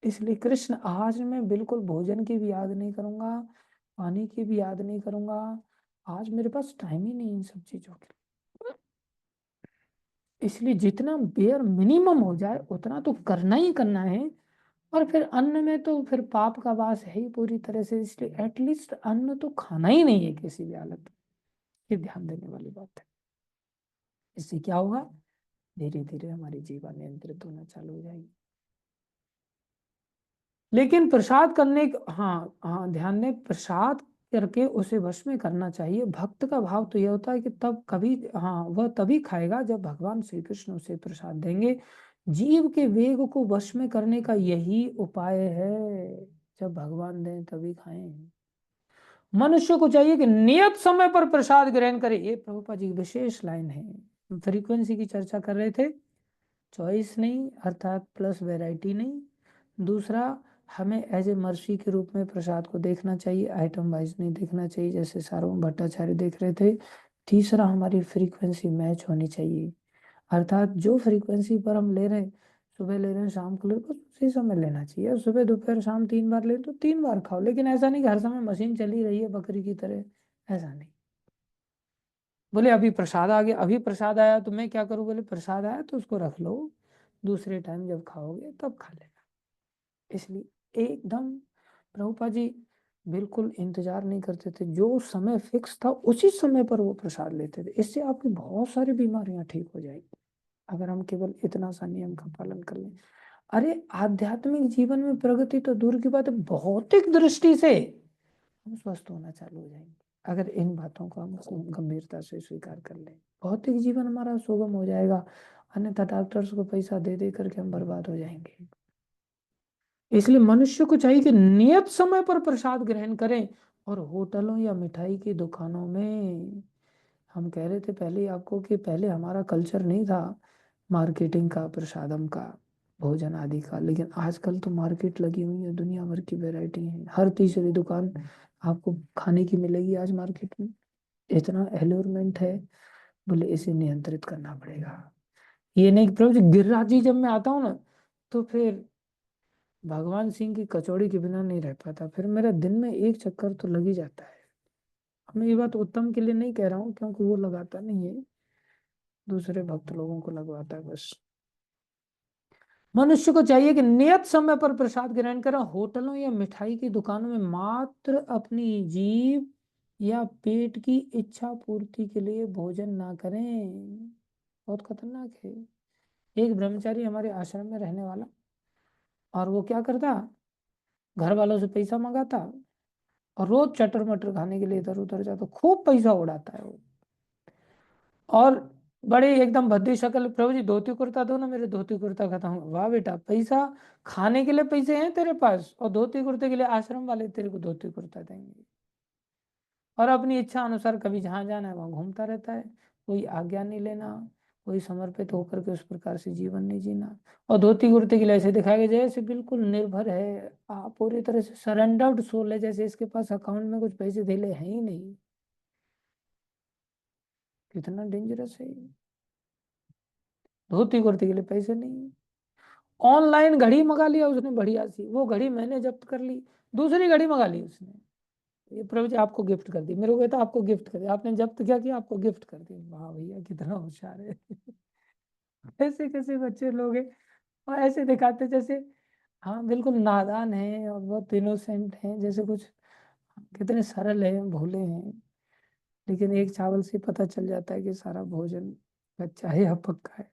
इसलिए कृष्ण आज मैं बिल्कुल भोजन की भी याद नहीं करूंगा, पानी की भी याद नहीं करूंगा। आज मेरे पास टाइम ही नहीं इन सब चीजों के लिए। इसलिए जितना बेयर मिनिमम हो जाए उतना तो करना ही करना है। और फिर अन्न में तो फिर पाप का वास है ही पूरी तरह से, इसलिए एटलीस्ट अन्न तो खाना ही नहीं है किसी भी हालत में। ये ध्यान देने वाली बात है। इससे क्या होगा, धीरे धीरे हमारी जीवन नियंत्रित होना चालू हो जाएगी। लेकिन प्रसाद करने हाँ हाँ ध्यान दें, प्रसाद करके उसे वश में करना चाहिए। भक्त का भाव तो यह होता है कि तब कभी, हाँ वह तभी खाएगा जब भगवान श्री कृष्ण उसे प्रसाद देंगे। जीव के वेग को वश में करने का यही उपाय है, जब भगवान दें तभी खाएं। मनुष्य को चाहिए कि नियत समय पर प्रसाद ग्रहण करे, ये प्रभुपाद जी की विशेष लाइन है। फ्रीक्वेंसी की चर्चा कर रहे थे, चॉइस नहीं अर्थात प्लस वैरायटी नहीं। दूसरा, हमें एज ए मर्सी के रूप में प्रसाद को देखना चाहिए, आइटम वाइज नहीं देखना चाहिए जैसे सार्वभौम भट्टाचार्य देख रहे थे। तीसरा, हमारी फ्रीक्वेंसी मैच होनी चाहिए, अर्थात जो फ्रीक्वेंसी पर हम ले रहे हैं, सुबह ले रहे हैं शाम को ले रहे हैं, बस उसी समय लेना चाहिए। और सुबह दोपहर शाम 3 बार ले तो 3 बार खाओ, लेकिन ऐसा नहीं कि हर समय मशीन चली रही है बकरी की तरह, ऐसा नहीं। बोले अभी प्रसाद आ गया, अभी प्रसाद आया तो मैं क्या करूं। बोले प्रसाद आया तो उसको रख लो, दूसरे टाइम जब खाओगे तब खा लेना। इसलिए एकदम प्रभुपाद जी बिल्कुल इंतजार नहीं करते थे, जो समय फिक्स था उसी समय पर वो प्रसाद लेते थे। इससे आपकी बहुत सारी बीमारियां ठीक हो जाएगी, अगर हम केवल इतना सा नियम का पालन कर लें। अरे आध्यात्मिक जीवन में प्रगति तो दूर की बात है, भौतिक दृष्टि से हम स्वस्थ होना चालू हो जाएंगे, अगर इन बातों को हम गंभीरता से स्वीकार कर लें। भौतिक जीवन हमारा सुगम हो जाएगा, अन्यथा डॉक्टर्स को पैसा दे दे करके हम बर्बाद हो जाएंगे। इसलिए मनुष्य को चाहिए कि नियत समय पर प्रसाद ग्रहण करें। और होटलों या मिठाई की दुकानों में, हम कह रहे थे पहले ही आपको कि पहले हमारा कल्चर नहीं था मार्केटिंग का, प्रसादम का, भोजन आदि का, लेकिन आजकल तो मार्केट लगी हुई है, दुनिया भर की वैरायटी है, हर तीसरी दुकान आपको खाने की मिलेगी आज मार्केट में। इतना एलोरमेंट है, बोले इसे नियंत्रित करना पड़ेगा। ये नहीं कि प्रभु जी गिरिराज जी जब मैं आता हूँ ना, तो फिर भगवान सिंह की कचौड़ी के बिना नहीं रह पाता, फिर मेरा दिन में एक चक्कर तो लग ही जाता है। अब मैं ये बात उत्तम के लिए नहीं कह रहा हूँ क्योंकि वो लगाता नहीं है, दूसरे भक्त लोगों को लगवाता है बस। मनुष्य को चाहिए कि नियत समय पर प्रसाद ग्रहण करें। होटलों या मिठाई की दुकानों में मात्र अपनी जीभ या पेट की इच्छा पूर्ति के लिए भोजन ना करें, बहुत खतरनाक है। एक ब्रह्मचारी हमारे आश्रम में रहने वाला, और वो क्या करता, घर वालों से पैसा मंगाता और रोज चटर मटर खाने के लिए इधर उधर जाता, खूब पैसा उड़ाता है वो। और बड़ी एकदम भद्दी शक्ल, प्रभु जी धोती कुर्ता दो ना, मेरे धोती कुर्ता खत्म हो। वाह बेटा, पैसा खाने के लिए पैसे हैं तेरे पास, और धोती कुर्ते के लिए आश्रम वाले तेरे को धोती कुर्ता देंगे। और अपनी इच्छा अनुसार कभी जहाँ जाना है वहाँ घूमता रहता है, कोई आज्ञा नहीं लेना, कोई समर्पित होकर के उस प्रकार से जीवन नहीं जीना। और धोती कुर्ते के लिए ऐसे दिखाएगा जैसे बिल्कुल निर्भर है, पूरी तरह से सरेंडर्ड सोल है, जैसे इसके पास अकाउंट में कुछ पैसे धेले हैं ही नहीं। कितना डेंजरस है ये। धोती कुर्ते के लिए पैसे नहीं। ऑनलाइन घड़ी मंगा लिया उसने बढ़िया सी, वो घड़ी मैंने जब्त कर ली, दूसरी घड़ी मंगा ली उसने, ये प्रभु जी आपको गिफ्ट कर दी, मेरे को कहता आपको गिफ्ट कर दिया, आपने जब्त क्या किया, आपको गिफ्ट कर दी। वाह भैया कितना होशियार है। ऐसे कैसे बच्चे लोग हैं, और ऐसे दिखाते जैसे हाँ बिल्कुल नादान है और बहुत इनोसेंट हैं, जैसे कुछ कितने सरल हैं, भोले हैं। लेकिन एक चावल से पता चल जाता है कि सारा भोजन कच्चा है या पक्का है।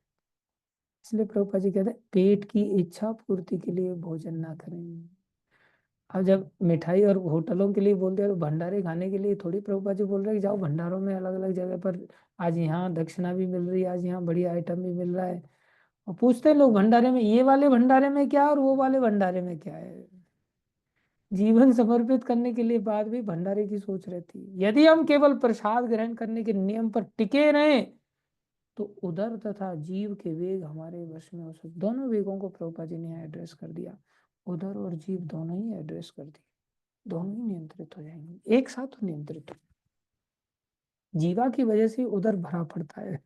इसलिए प्रभुपाद जी कहते हैं पेट की इच्छा पूर्ति के लिए भोजन ना करें। अब जब मिठाई और होटलों के लिए बोलते हैं तो भंडारे खाने के लिए थोड़ी प्रभुपाद जी बोल रहे हैं कि जाओ भंडारों में अलग अलग जगह पर, आज यहाँ दक्षिणा भी मिल रही है, आज यहाँ बढ़िया आइटम भी मिल रहा है। और पूछते हैं लोग भंडारे में, ये वाले भंडारे में क्या और वो वाले भंडारे में क्या है। जीवन समर्पित करने के लिए बाद भी भंडारे की सोच रहती है। यदि हम केवल प्रसाद ग्रहण करने के नियम पर टिके रहें तो उदर तथा जीव के वेग हमारे वश में हो सकते। दोनों वेगों को प्रभुपाद जी ने एड्रेस कर दिया, उदर और जीव दोनों ही एड्रेस कर दिए, दोनों ही नियंत्रित हो जाएंगे, एक साथ तो नियंत्रित हो। जीवा की वजह से उदर भरा पड़ता है,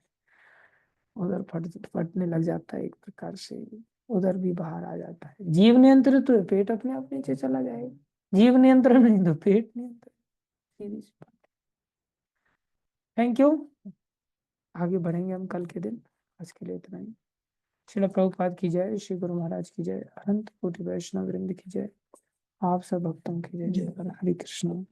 उदर फटने लग जाता है एक प्रकार से, उधर भी बाहर आ जाता है। जीव नियंत्रित तो पेट अपने आप नीचे चला जाएगा, जीव नियंत्रण नहीं तो पेट नियंत्रण, सीधी सी बात। Thank you. आगे बढ़ेंगे हम कल के दिन, आज के लिए इतना ही। श्रील प्रभुपाद की जय, श्री गुरु महाराज की जय, अनंत कोटि वैष्णव वृंद की जय, आप सब भक्तों की जय। जय हरे कृष्ण।